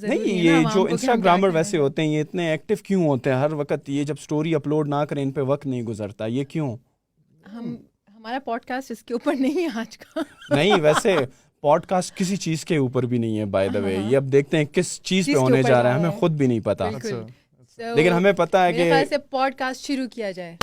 نہیں یہ جو انسٹاگرامر ویسے ہوتے ہیں یہ اتنے ایکٹیو کیوں ہوتے ہیں ہر وقت؟ یہ جب سٹوری اپلوڈ نہ کریں ان پہ وقت نہیں گزرتا، یہ کیوں؟ ہمارا پوڈ کاسٹ اس کے اوپر نہیں ہے آج کا. نہیں ویسے پوڈ کاسٹ کسی چیز کے اوپر بھی نہیں ہے بائی دا وے. یہ اب دیکھتے ہیں کس چیز پہ ہونے جا رہا ہے، ہمیں خود بھی نہیں پتا، لیکن ہمیں پتا ہے کہ پوڈ کاسٹ شروع کیا جائے.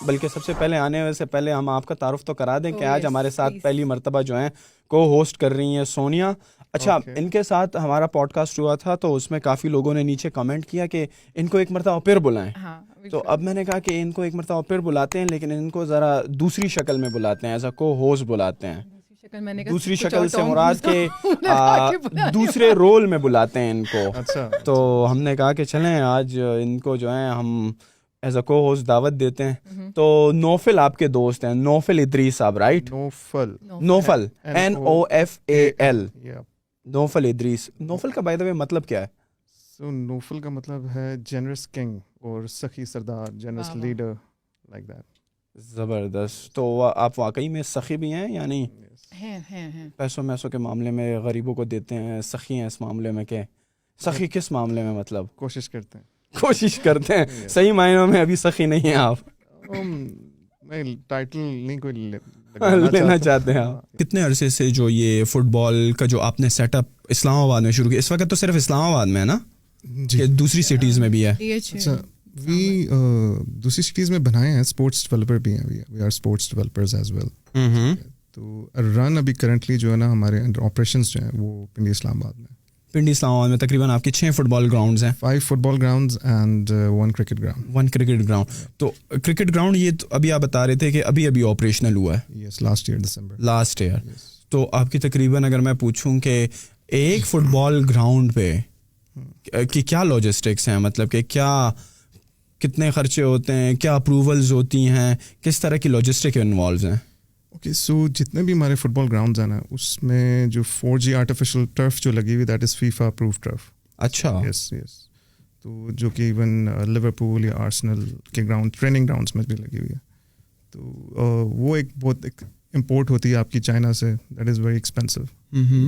بلکہ سب سے پہلے آنے سے پہلے ہم آپ کا تعارف تو کرا دیں کہ آج ہمارے ساتھ پہلی مرتبہ جو ہیں کو ہوسٹ کر رہی ہیں سونیا. اچھا ان کے ساتھ ہمارا پوڈ کاسٹ ہوا تھا تو اس میں کافی لوگوں نے نیچے کمنٹ کیا کہ ان کو ایک مرتبہ پھر بلائیں. تو اب میں نے کہا کہ ان کو ایک مرتبہ پھر بلاتے ہیں لیکن ان کو ذرا دوسری شکل میں بلاتے ہیں، ایز اے کو ہوسٹ بلاتے ہیں. دوسری شکل سے مراد کے دوسرے رول میں بلاتے ہیں ان کو. تو ہم نے کہا کہ چلیں آج ان کو جو ہے ہم ایز اے کو ہوسٹ دعوت دیتے ہیں. تو نوفل آپ کے دوست ہیں، نوفل ادریس صاحب، رائٹ؟ نوفل NOFAL نوفل ادریس. نوفل کا بائی دا وے مطلب کیا ہے؟ نوفل کا مطلب ہے جنرس کنگ اور سخی سردار، جنرس لیڈر، لائک دیٹ. زبردست. تو آپ واقعی میں سخی بھی ہیں یعنی پیسوں میسوں کے معاملے میں غریبوں کو دیتے ہیں، سخی ہیں اس معاملے میں؟ کہ سخی کس معاملے میں مطلب؟ کوشش کرتے ہیں. صحیح معنوں میں ابھی سخی نہیں ہیں آپ؟ میں ٹائٹل نہیں کوئی لینا چاہتے ہیں آپ. کتنے عرصے سے جو یہ فٹ بال کا جو آپ نے سیٹ اپ اسلام آباد میں شروع کیا؟ اس وقت تو صرف اسلام آباد میں ہے نا، کہ دوسری سٹیز میں بھی ہے؟ اچھا دوسری سٹیز میں بنائے ہیں، اسپورٹس ڈیولپر بھی ہیں، we are sports developers as well. تو رن ابھی کرنٹلی جو ہے نا ہمارے انڈر آپریشنز جو ہیں وہ پنڈی اسلام آباد میں. پنڈی اسلام آباد میں تقریباً آپ کے 6 فٹ بال گراؤنڈز ہیں؟ 5 football grounds and 1 cricket ground. 1 cricket ground. تو کرکٹ گراؤنڈ یہ ابھی آپ بتا رہے تھے کہ ابھی آپریشنل ہوا ہے؟ Yes, last year December. Last year. تو آپ کی تقریباً اگر میں پوچھوں کہ ایک فٹ بال گراؤنڈ پہ کہ کیا لاجسٹکس ہیں، مطلب کہ کیا کتنے خرچے ہوتے ہیں، کیا اپروولز ہوتی ہیں، کس طرح کی لاجسٹک انوالوز ہیں؟ اوکے سو جتنے بھی ہمارے فٹ بال گراؤنڈز ہیں نا اس میں جو 4G آرٹیفیشل ٹرف جو لگی ہوئی that is FIFA approved turf. اچھا. یس. تو جو کہ ایون لیورپول یا آرسنل کے گراؤنڈ ٹریننگ گراؤنڈس میں بھی لگی ہوئی ہے. تو وہ ایک بہت ایک امپورٹ ہوتی ہے آپ کی چائنا سے، that is very expensive,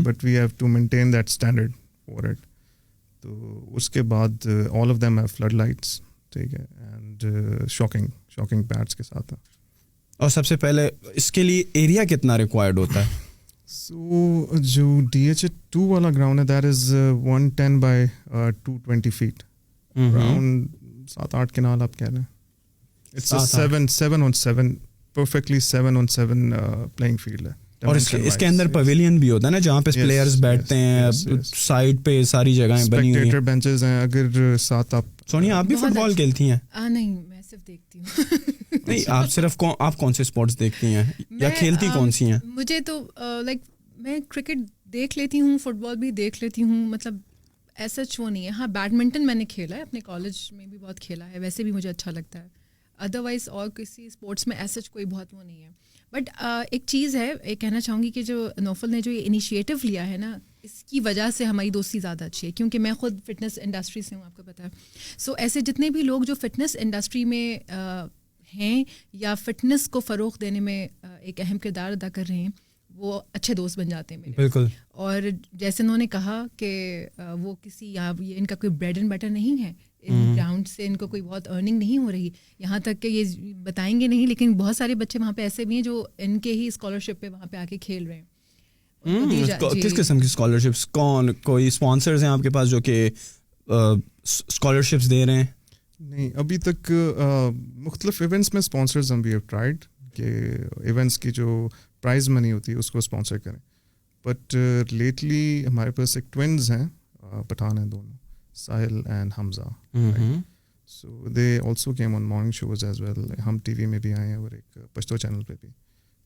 but we have to maintain that standard for it. تو اس کے بعد all of them have flood lights, ٹھیک ہے، اینڈ شاکنگ پیڈس کے ساتھ. اور سب سے پہلے اس کے لیے ایریا کتنا ریکوائرڈ ہوتا ہے؟ سو جو DH2 والا گراؤنڈ ہے that is 110 by 220 feet, around 7-8 kanal آپ کہہ رہے ہیں. It's 7-on-7 perfectly 7-on-7 playing field ہے. اور اس کے اندر پویلین بھی ہوتا ہے نا جہاں پہ پلیئرز بیٹھتے ہیں، سائڈ پہ ساری جگہیں بنی ہوئی ہیں، بینچز ہیں. اگر ساتھ آپ سونیا آپ بھی فٹ بال کھیلتی ہیں؟ نہیں میں صرف دیکھتی ہوں. نہیں آپ صرف آپ کون سے اسپورٹس دیکھتی ہیں یا کھیلتی کون سی ہیں؟ مجھے تو لائک میں کرکٹ دیکھ لیتی ہوں، فٹ بال بھی دیکھ لیتی ہوں، مطلب ایسا وہ نہیں ہے. ہاں بیڈمنٹن میں نے کھیلا ہے، اپنے کالج میں بھی بہت کھیلا ہے، ویسے بھی مجھے اچھا لگتا ہے. ادروائز اور کسی اسپورٹس میں ایسا کوئی بہت وہ نہیں ہے. بٹ ایک چیز ہے، ایک کہنا چاہوں گی کہ جو نوفل نے جو یہ انیشیٹو لیا ہے نا، اس کی وجہ سے ہماری دوستی زیادہ اچھی ہے، کیونکہ میں خود فٹنس انڈسٹری سے ہوں، آپ کو پتہ ہے. سو ایسے جتنے بھی لوگ جو فٹنس انڈسٹری میں ہیں یا فٹنس کو فروغ دینے میں ایک اہم کردار ادا کر رہے ہیں، وہ اچھے دوست بن جاتے ہیں میرے. بالکل. اور جیسے انہوں نے کہا کہ وہ کسی یہ ان کا کوئی بریڈ اینڈ بٹر نہیں ہے، ان گراؤنڈ سے ان کو کوئی بہت ارننگ نہیں ہو رہی، یہاں تک کہ یہ بتائیں گے نہیں لیکن بہت سارے بچے وہاں پہ ایسے بھی ہیں جو ان کے ہی اسکالرشپ پہ وہاں پہ آ کے کھیل رہے ہیں. کس قسم کی اسکالرشپس؟ کوئی اسپانسرز ہیں آپ کے پاس جو کہ اسکالرشپس دے رہے ہیں؟ نہیں ابھی تک مختلف ایونٹس میں اسپانسرز ہم بھی ہیو ٹرائیڈ کہ ایونٹس کی جو پرائز منی ہوتی ہے اس کو اسپانسر کریں. بٹ لیٹلی ہمارے پاس ایک ٹوئنز ہیں، پٹھان ہیں دونوں، Sahil and Hamza. So they also came on morning shows as well. ہم ٹی وی میں بھی آئے ہیں اور ایک پشتو چینل پہ بھی.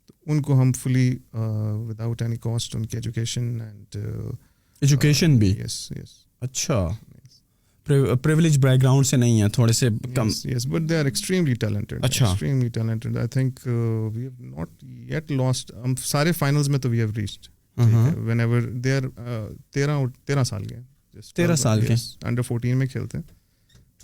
تو ان کو ہم فلی وداؤٹ اینی کاسٹ ان کی ایجوکیشن بھی. یس. اچھا. پریولیج بیک گراؤنڈ سے نہیں ہیں، تھوڑے سے کم. Yes but they are extremely talented. اچھا. Extremely talented. I think we have not yet lost. ہم سارے فائنلز میں تو we have reached whenever they are. 13 سال کے 13 سال کے انڈر 14 میں کھیلتے ہیں.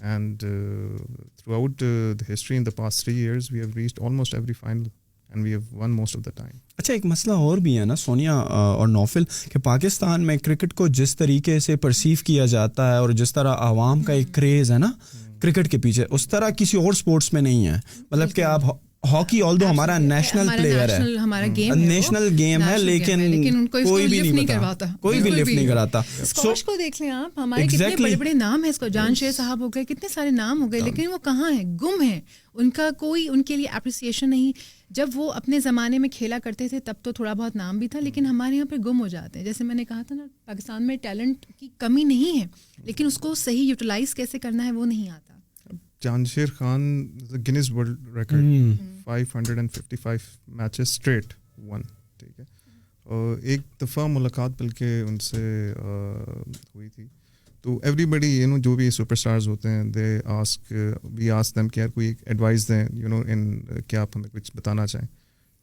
And through out the history in the past 3 years we have reached almost every final and we have won most of the time. اچھا ایک مسئلہ اور بھی ہے نا سونیا اور نوفل کہ پاکستان میں کرکٹ کو جس طریقے سے پرسیو کیا جاتا ہے اور جس طرح عوام کا ایک کریز ہے نا کرکٹ کے پیچھے اس طرح کسی اور سپورٹس میں نہیں ہے. مطلب کہ آپ ہاکی آل دو ہمارا نیشنل پلیئر ہے, نیشنل گیم ہے, لیکن کوئی بھی نہیں کرواتا, کوئی بھی لفٹ نہیں کراتا. اسکواش کو دیکھ لیں آپ, ہمارے کتنے بڑے بڑے نام ہیں, اس کو جان شیر صاحب ہو گئے, کتنے سارے نام ہو گئے, لیکن وہ کہاں ہیں, گم ہیں. ان کا کوئی ان کے لیے اپریسیشن نہیں. جب وہ اپنے زمانے میں کھیلا کرتے تھے تب تو تھوڑا بہت نام بھی تھا, لیکن ہمارے یہاں پہ گم ہو جاتے ہیں. جیسے میں نے کہا تھا نا, پاکستان میں ٹیلنٹ کی کمی نہیں ہے, لیکن اس کو صحیح یوٹیلائز کیسے کرنا ہے وہ نہیں آتا. Jansher Khan Guinness world record 555 matches straight won, ٹھیک ہے. اور ایک دفعہ ملاقات بلکہ ان سے ہوئی تھی, تو ایوری بڈی یو نو جو بھی سپر اسٹارز ہوتے ہیں they ask we ask them کہ یار کوئی ایک ایڈوائس دیں یو نو ان کیا آپ ہمیں کچھ بتانا چاہیں.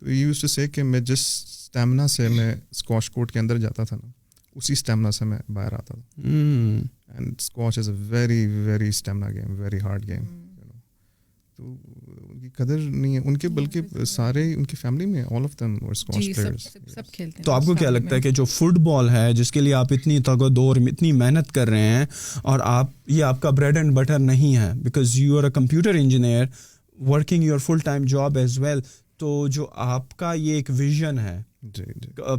تو یوز ٹو سے کہ میں جس اسٹیمنا سے میں اسکواش کورٹ کے اندر جاتا تھا نا, اسی اسٹیمنا سے میں باہر آتا تھا. And squash is a very very stamina game, very hard game. تو ان کی قدر نہیں ہے ان کے, بلکہ سارے ان کی فیملی میں all of them were squash players, سب کھیلتے ہیں. تو آپ کو کیا لگتا ہے کہ جو فٹ بال ہے جس کے لیے آپ اتنی تگ و دو اور اتنی محنت کر رہے ہیں, اور آپ یہ آپ کا بریڈ اینڈ بٹر نہیں ہے because you are a computer engineer working your full time job as well, تو جو آپ کا یہ ایک ویژن ہے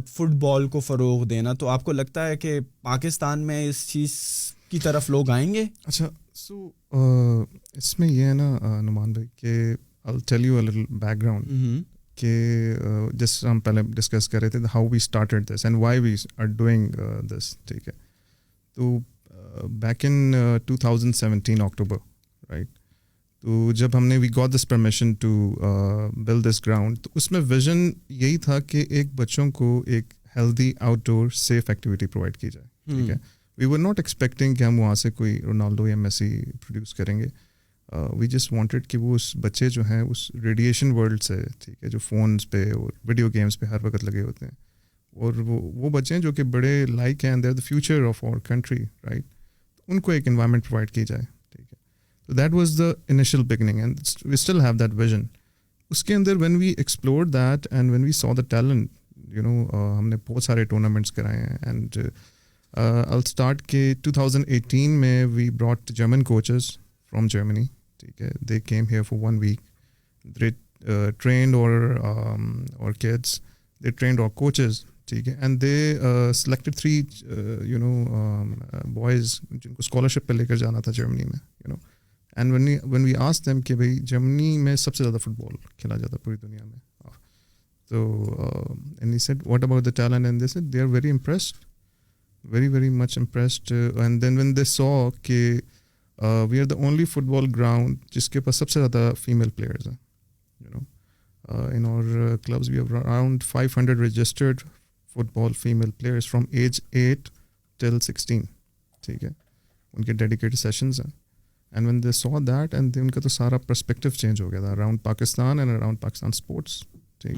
فٹ بال کو فروغ دینا, تو آپ کو لگتا ہے کہ پاکستان میں اس چیز کی طرف لوگ آئیں گے؟ اچھا سو اس میں یہ ہے نا نعمان بھائی کہ I'll tell you a little background کہ جس ہم پہلے ڈسکس کر رہے تھے how we started this and why we are doing this, ٹھیک ہے. تو back in 2017 October, right, تو جب ہم نے we got this permission to build this ground, تو اس میں ویژن یہی تھا کہ ایک بچوں کو ایک healthy outdoor safe activity provide کی جائے, ٹھیک ہے. We were not expecting کہ ہم وہاں سے کوئی رونالڈو یا میسی پروڈیوس کریں گے. وی جسٹ وانٹیڈ کہ وہ اس بچے جو ہیں اس ریڈیشن ورلڈ سے, ٹھیک ہے, جو فونس پہ اور ویڈیو گیمس پہ ہر وقت لگے ہوتے ہیں, اور وہ بچے ہیں جو کہ بڑے لائک ہیں, they are the future of our country, right, ان کو ایک انوائرمنٹ پرووائڈ کی جائے, ٹھیک ہے. تو that was the initial beginning and we still have that vision. اس کے اندر when we explore that and when we saw the talent, you know, ہم نے بہت سارے ٹورنامنٹس کرائے ہیں. اینڈ I'll start کہ 2018 میں we brought German coaches from Germany, ٹھیک ہے. They came here for 1 week. They trained our kids, they trained our coaches, ٹھیک ہے. And they selected 3 boys جن کو اسکالرشپ پہ لے کر جانا تھا جرمنی میں, you know. And when we asked them کہ بھائی جرمنی میں سب سے زیادہ فٹ بال کھیلا جاتا ہے پوری دنیا میں, تو and he said what about the talent, and they said they are very impressed, very very much impressed. And then when they saw کہ we are the only football ground جس کے پاس سب سے زیادہ female players ہیں, you know, in our clubs we have around 500 registered football female players from age 8 till 16, ٹھیک ہے, ان کے dedicated sessions ہیں. And when they saw that, and ان کا تو سارا perspective change ہو گیا تھا around Pakistan and around Pakistan sports, ٹھیک.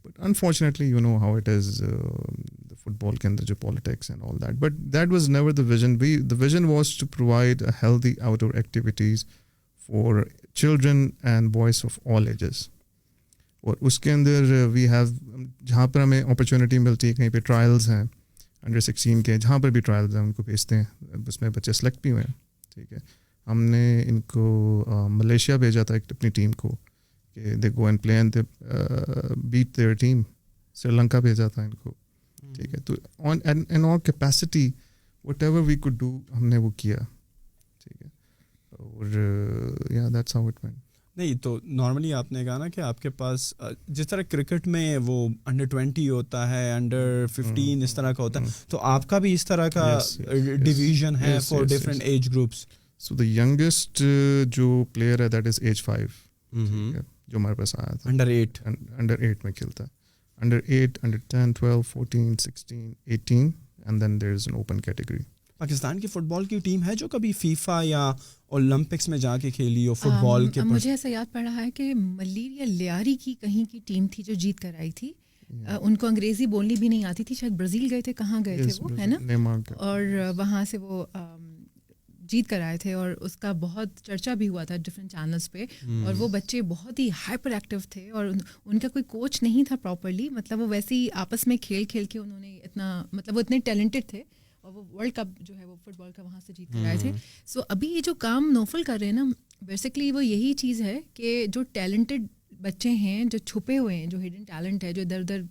But unfortunately, you know how it is, the football کے اندر جو politics and all that. But that was never the vision. The vision was to provide a healthy outdoor activities for children and boys of all ages. اور اس کے اندر we have, جہاں پر ہمیں opportunity ملتی ہے, کہیں پہ trials ہیں under 16 کے, جہاں پر بھی trials ہیں ان کو بھیجتے ہیں, اس میں بچے select بھی ہوئے ہیں, ٹھیک ہے. ہم نے ان کو ملیشیا بھیجا تھا اپنی ٹیم کو کہ they go and play and they beat their team. Sri Lanka بھیجا تھا ان کو, ٹھیک ہے. تو in our capacity whatever we could do ہم نے وہ کیا, ٹھیک ہے. اور yeah that's how it went. نہیں تو نارملی آپ نے کہا نا کہ آپ کے پاس جس طرح کرکٹ میں وہ انڈر 20 ہوتا ہے, انڈر 15 اس طرح کا ہوتا ہے, تو آپ کا بھی اس طرح کا ڈویژن ہے for different age groups. So the youngest جو پلیئر ہے دیٹ از ایج 5, جو ہمارے پاس آیا تھا انڈر 8 میں کھیلتا ہے. Under 8, under 10, 12, 14, 16, 18 and then there is an open category. Pakistan کی فٹ بال کی ٹیم ہے جو کبھی فیفا یا اولمپکس میں جا کے کھیلی ہو فٹ بال کے؟ مجھے ایسا یاد پڑ رہا ہے کہ ملیر یا لیاری کی کہیں کی ٹیم تھی جو جیت کر آئی تھی. ان کو انگریزی بولنی بھی نہیں آتی تھی, شاید برازیل گئے تھے, کہاں گئے تھے وہ, ہے نا, اور وہاں سے وہ جیت کر آئے تھے اور اس کا بہت چرچا بھی ہوا تھا ڈفرینٹ چینلس پہ. اور وہ بچے بہت ہی ہائپر ایکٹیو تھے اور ان کا کوئی کوچ نہیں تھا پراپرلی, مطلب وہ ویسے ہی آپس میں کھیل کے انہوں نے اتنا, مطلب وہ اتنے ٹیلنٹڈ تھے اور وہ ورلڈ کپ جو ہے وہ فٹ بال کا وہاں سے جیت کر آئے تھے. سو ابھی یہ جو کام نوفل کر رہے ہیں نا, بیسکلی وہ یہی چیز ہے کہ جو ٹیلنٹڈ بچے ہیں, جو چھپے ہوئے ہیں, جو ہڈن ٹیلنٹ ہے, جو ادھر ادھر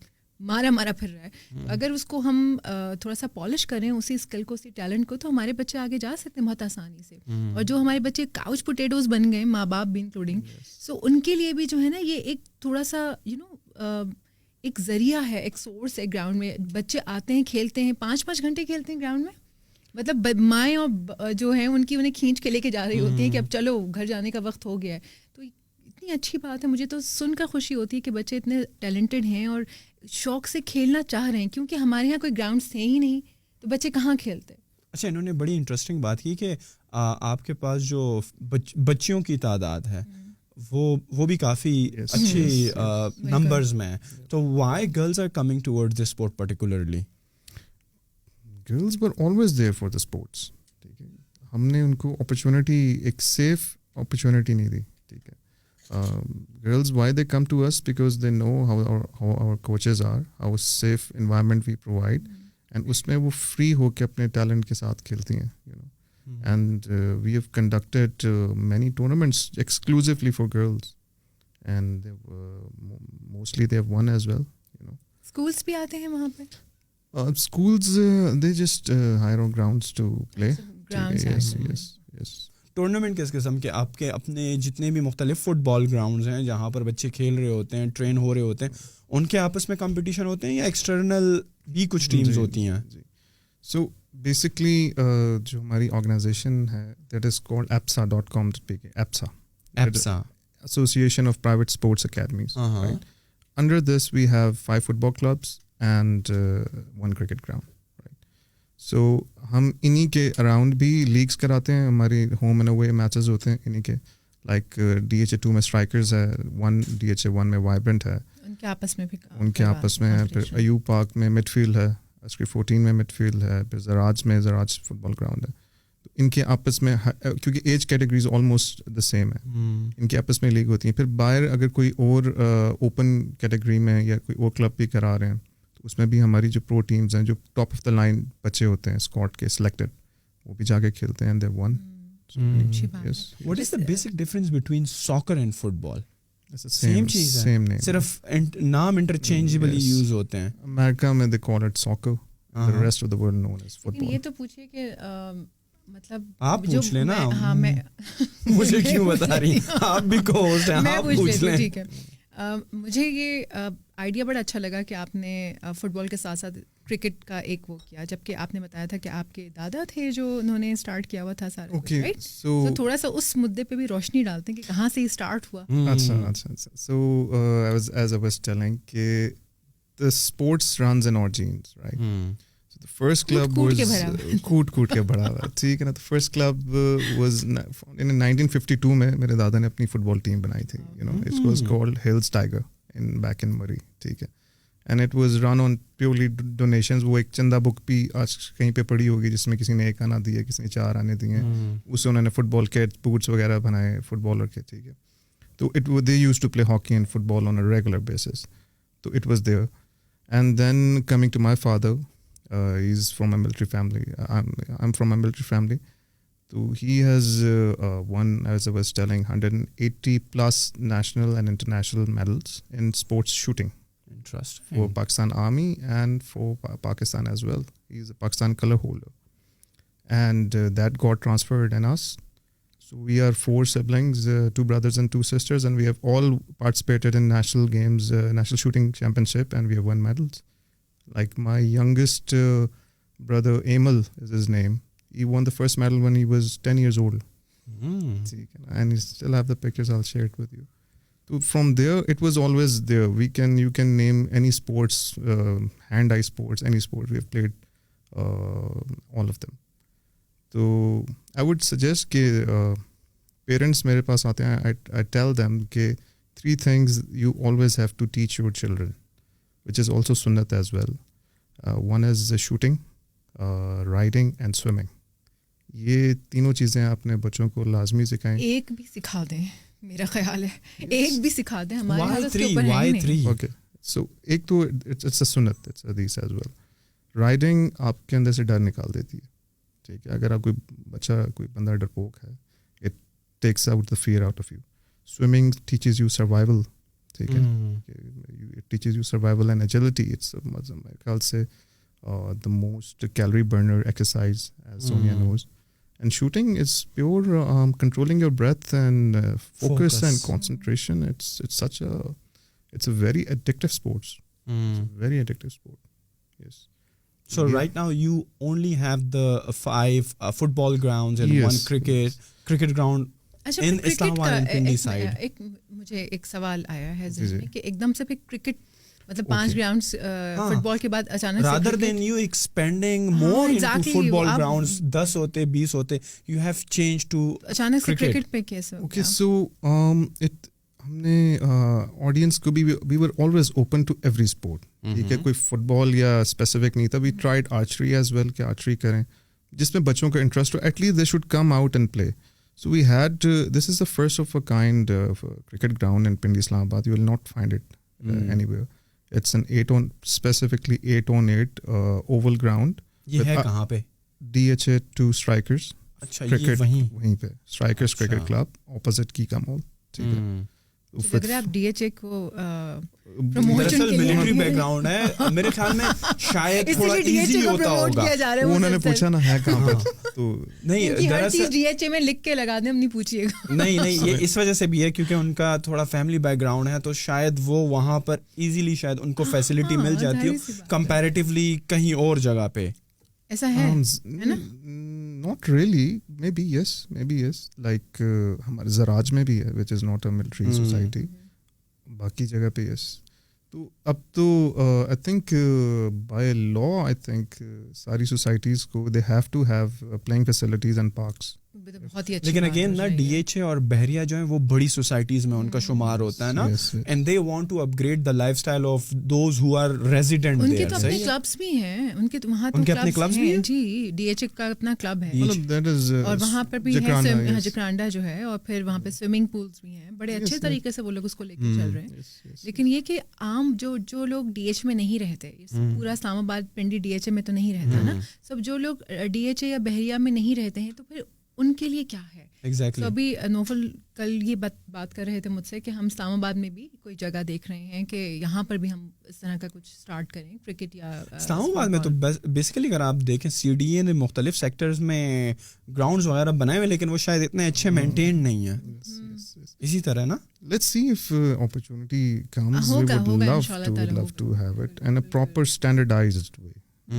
مارا پھر رہا ہے, اگر اس کو ہم تھوڑا سا پالش کریں اسی اسکل کو, اسی ٹیلنٹ کو, تو ہمارے بچے آگے جا سکتے ہیں بہت آسانی سے. اور جو ہمارے بچے کاؤچ پوٹیٹوز بن گئے, ماں باپ بھی انکلوڈنگ, سو ان کے لیے بھی جو ہے نا یہ ایک تھوڑا سا ایک ذریعہ ہے, ایک سورس ہے. گراؤنڈ میں بچے آتے ہیں, کھیلتے ہیں, 5 گھنٹے کھیلتے ہیں گراؤنڈ میں, مطلب مائیں اور جو ہیں ان کی انہیں کھینچ کے لے کے جا رہی ہوتی ہیں کہ اب چلو گھر جانے کا وقت ہو گیا ہے. تو اتنی اچھی بات ہے, مجھے تو سن کر خوشی ہوتی ہے کہ بچے اتنے ٹیلنٹڈ ہیں اور شوق سے کھیلنا چاہ رہے ہیں, کیونکہ ہمارے یہاں کوئی گراؤنڈس تھے ہی نہیں, تو بچے کہاں کھیلتے. اچھا, انہوں نے بڑی انٹرسٹنگ بات کی کہ آپ کے پاس جو بچیوں کی تعداد ہے وہ بھی کافی اچھی نمبرز میں ہے, تو why girls are coming toward this sport particularly? Girls were always there for the sports. ٹھیک ہے, ہم نے ان کو اپرچونیٹی, ایک سیف اپرچونیٹی نہیں دی. ٹھیک ہے, girls, why they come to us, because they know how our coaches are, how safe environment we provide, and اس میں وہ free ہو کے اپنے talent کے ساتھ کھیلتی ہیں, you know. And we have conducted many tournaments exclusively for girls, and mostly they have won as well, you know. schools بھی آتے ہیں وہاں پہ. Schools they just hire on grounds to play. Yes. Tournament کس قسم کے آپ کے اپنے جتنے بھی مختلف فٹ بال گراؤنڈز ہیں جہاں پر بچے کھیل رہے ہوتے ہیں, ٹرین ہو رہے ہوتے ہیں, ان کے آپس میں کمپٹیشن ہوتے ہیں یا ایکسٹرنل بھی کچھ ٹیمز ہوتی ہیں؟ سو بیسکلی جو ہماری آرگنائزیشن ہے that is called APSA.com.pk. APSA Association of Private Sports Academies. Right? Under this we have 5 football clubs and 1 cricket ground. سو ہم انہی کے اراؤنڈ بھی لیگس کراتے ہیں, ہماری ہوم اینڈ اوے میچز ہوتے ہیں انہی کے, لائک DHA 2 میں اسٹرائکرز ہے, 1 DHA 1 میں وائبرنٹ ہے, ان کے آپس میں ہے. پھر ایوب پارک میں مڈ فیلڈ ہے, اسکری 14 میں مڈ فیلڈ ہے, پھر زراج میں زراج فٹ بال گراؤنڈ ہے. تو ان کے آپس میں, کیونکہ age categories almost the same ہے, ان کے آپس میں لیگ ہوتی ہیں. پھر باہر اگر کوئی اور اوپن کیٹیگری میں یا کوئی اور کلب بھی کرا رہے ہیں, اس میں بھی ہماری جو پرو ٹیمز ہیں, جو ٹاپ آف دا لائن بچے ہوتے ہیں اسکواڈ کے سلیکٹڈ, وہ بھی جا کے کھیلتے ہیں. They won. What is the basic difference between soccer and football? Same چیز ہے, صرف نام انٹرچینجبلی یوز ہوتے ہیں. امریکہ میں they call it soccer, the rest of the world known as football. یہ تو پوچھیے کہ مطلب آپ پوچھ لیں نا, ہاں میں مجھے کیوں بتا رہی, آپ بھی کو ہوسٹ ہیں, آپ پوچھ لیں. ٹھیک ہے, مجھے یہ آئیڈیا بڑا اچھا لگا کہ آپ نے فٹ بال کے ساتھ ساتھ کرکٹ کا ایک وہ کیا, جبکہ آپ نے بتایا تھا کہ آپ کے دادا تھے جو انہوں نے اسٹارٹ کیا ہوا تھا سارا, رائٹ؟ سو تھوڑا سا اس مدعے پہ بھی روشنی ڈالتے ہیں کہ کہاں سے یہ اسٹارٹ ہوا. اچھا. سو as I was telling کہ the sports runs in our genes, right? So the first club was کوٹ کے بڑا ہوا, ٹھیک ہے نا. The first club was in 1952 میں میرے دادا نے اپنی فٹ بال ٹیم بنائی تھی, you know. It was called Hills Tiger back in Murray, ٹھیک ہے. And it was run on purely donations. وہ ایک چندہ بک بھی آج کہیں پہ پڑی ہوگی جس میں کسی نے 1 آنا دیا, کسی نے 4 آنے دیے, اس سے انہوں نے فٹ بال کے بوٹس وغیرہ بنائے فٹ بالر کے, ٹھیک ہے. تو they used to play hockey and football on a regular basis. تو it was there. And then coming to my father, he's from a military family. I'm from a military family. So he has won, as I was telling, 180 plus national and international medals in sports shooting. Interesting. For Pakistan Army and for Pakistan as well. He's a Pakistan color holder. And that got transferred in us. So we are 4 siblings, 2 brothers and 2 sisters, and we have all participated in national games, national shooting championship, and we have won medals. Like my youngest brother, Amal is his name. He won the first medal when he was 10 years old. And I still have the pictures. I'll share it with you. So from there, it was always there. You can name any sports, hand-eye sports, any sport. We have played all of them. So I would suggest that parents mere paas aate hain, I tell them that 3 things you always have to teach your children, which is also sunnat as well. One is shooting, riding and swimming. یہ تینوں چیزیں اپنے بچوں کو لازمی سکھائیں. ایک بھی سکھا دیں, میرا خیال ہے ایک بھی سکھا دیں, ہمارے Why حالت کے three? اوپر ہے Why ہی نہیں. three? اوکے سو ایک تو اٹس اے سنت, اٹس حدیث ایز ویل. رائڈنگ آپ کے اندر سے ڈر نکال دیتی ہے, ٹھیک ہے. اگر آپ کوئی بندہ ڈرپوک ہے, it takes out the fear out of you. Swimming teaches you survival, ٹھیک ہے. It teaches you survival and agility. It's میرے خیال سے the most calorie burner exercise, as Sonia knows. And shooting is pure controlling your breath and focus and concentration. It's a very addictive sport. It's a very addictive sport. Yes. So right now you only have the 5 football grounds and one cricket ground in Islamabad and Pindi side. ایک مجھے ایک سوال آیا ہے ذہن میں کہ ایک دم سے پھر کرکٹ مطلب 5 گراؤنڈس فٹ بال کے بعد اچانک سے rather than you expanding more into football grounds 10 ہوتے 20 ہوتے, you have changed to اچانک سے کرکٹ پہ کیسے ہو گیا؟ Okay, so ہم نے آڈینس کو بھی we were always open to every sport. ٹھیک ہے, کوئی فٹ بال یا اسپیسیفک نہیں تھا. we tried archery as well کہ آرچری کریں جس میں بچوں کا انٹرسٹ ہو. At least they should come out and play. So we had this is the first of a kind cricket ground in Pindi, Islamabad. You will not find it anywhere. It's an 8-on-8 oval ground. یہ ہے کہاں پہ؟ DHA 2 Strikers. اچھا یہ وہیں پہ Strikers Cricket Club opposite Kika Mall. ٹھیک ہے. لگ رہا ہے آپ DHA کو دراصل ملٹری بیک گراؤنڈ ہے میرے خیال میں, شاید تھوڑا ایزی ہوتا ہوگا. انہوں نے پوچھا نا ہے کہاں پہ, تو نہیں دراصل DHA میں لکھ کے لگا دیں, ہم نہیں پوچھیے گا. نہیں یہ اس وجہ سے بھی ہے کیونکہ ان کا تھوڑا فیملی بیک گراؤنڈ ہے, تو شاید وہ وہاں پر ایزیلی شاید ان کو فیسلٹی مل جاتی ہو کمپیریٹیولی کہیں اور جگہ پہ. ایسا ہے نا؟ not really, maybe yes like ہمارے زراج میں بھی ہے which is not a military society. باقی جگہ پہ yes. تو اب تو I think by law I think ساری سوسائٹیز کو they have to have playing facilities and parks. لیکن اگین نا DHA اور بحریہ جو ہیں وہ بڑی سوسائٹیز میں ان کا شمار ہوتا ہے نا, and they want to upgrade the lifestyle of those who are resident there. ان کے تو اپنے کلبس بھی ہیں, ان کے وہاں تو اپنے کلبس ہیں جی. DHA کا اپنا کلب ہے اور وہاں پر بھی ہے جکرانڈا جو ہے, اور پھر وہاں پہ سوئمنگ پولس بھی ہیں. بڑے اچھے طریقے سے وہ لوگ اس کو لے کے چل رہے ہیں. لیکن یہ کہ عام جو لوگ DHA میں نہیں رہتے, پورا اسلام آباد پنڈی DHA میں تو نہیں رہتا نا, سب جو لوگ DHA یا بحریہ میں نہیں رہتے ہیں, تو پھر ان کے لیے کیا ہے؟ Exactly. تو ابھی نوفل کل یہ بات کر رہے تھے مجھ سے کہ ہم اسلام آباد میں بھی کوئی جگہ دیکھ رہے ہیں کہ یہاں پر بھی ہم اس طرح کا کچھ اسٹارٹ کریں کرکٹ یا اسلام آباد میں. تو بیسیکلی اگر آپ دیکھیں CDA نے مختلف سیکٹرز میں گراؤنڈز وغیرہ بنائے ہوئے, لیکن وہ شاید اتنے اچھے مینٹین نہیں ہیں. اسی طرح نا, let's see if opportunity comes, we would love to have it in a proper standardized way,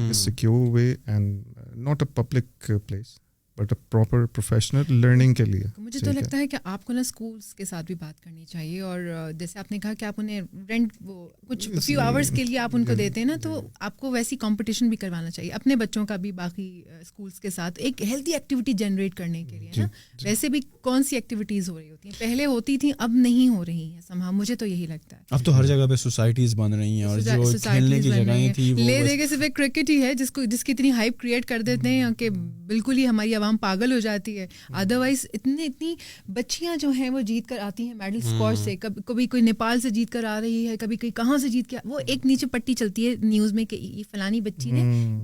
a secure way, and not a public place but proper professional learning کے لیے. مجھے تو لگتا ہے کہ آپ کو نا اسکولس کے ساتھ بھی بات کرنی چاہیے, اور جیسے آپ نے کہا کہ آپ انہیں رینٹ وہ کچھ فیو آورس کے لیے آپ ان کو دیتے ہیں نا, تو آپ کو ویسی کمپٹیشن بھی کروانا چاہیے اپنے بچوں کا بھی باقی اسکولس کے ساتھ, ایک ہیلتھی ایکٹیویٹی جنریٹ کرنے کے لیے نا. ویسے بھی کون سی ایکٹیویٹیز ہو رہی ہوتی ہیں, پہلے ہوتی تھیں اب نہیں ہو رہی ہیں سمہاؤ, مجھے تو یہی لگتا ہے. اب تو ہر جگہ پہ سوسائٹیز بن رہی ہیں, اور جو کھیلنے کی جگہیں تھیں لے دے کے صرف کرکٹ ہی ہے جس کی اتنی ہائپ کریٹ کر دیتے ہیں کہ بالکل ہی ہماری عوام پاگل ہو جاتی ہے. ادروائز اتنی بچیاں جو ہیں وہ جیت کر آتی ہیں میڈل اسپورٹ سے, کبھی کوئی نیپال سے جیت کر آ رہی ہے, کبھی کوئی کہاں سے جیت کے, وہ ایک نیچے پٹی چلتی ہے نیوز میں کہ یہ فلانی بچی نے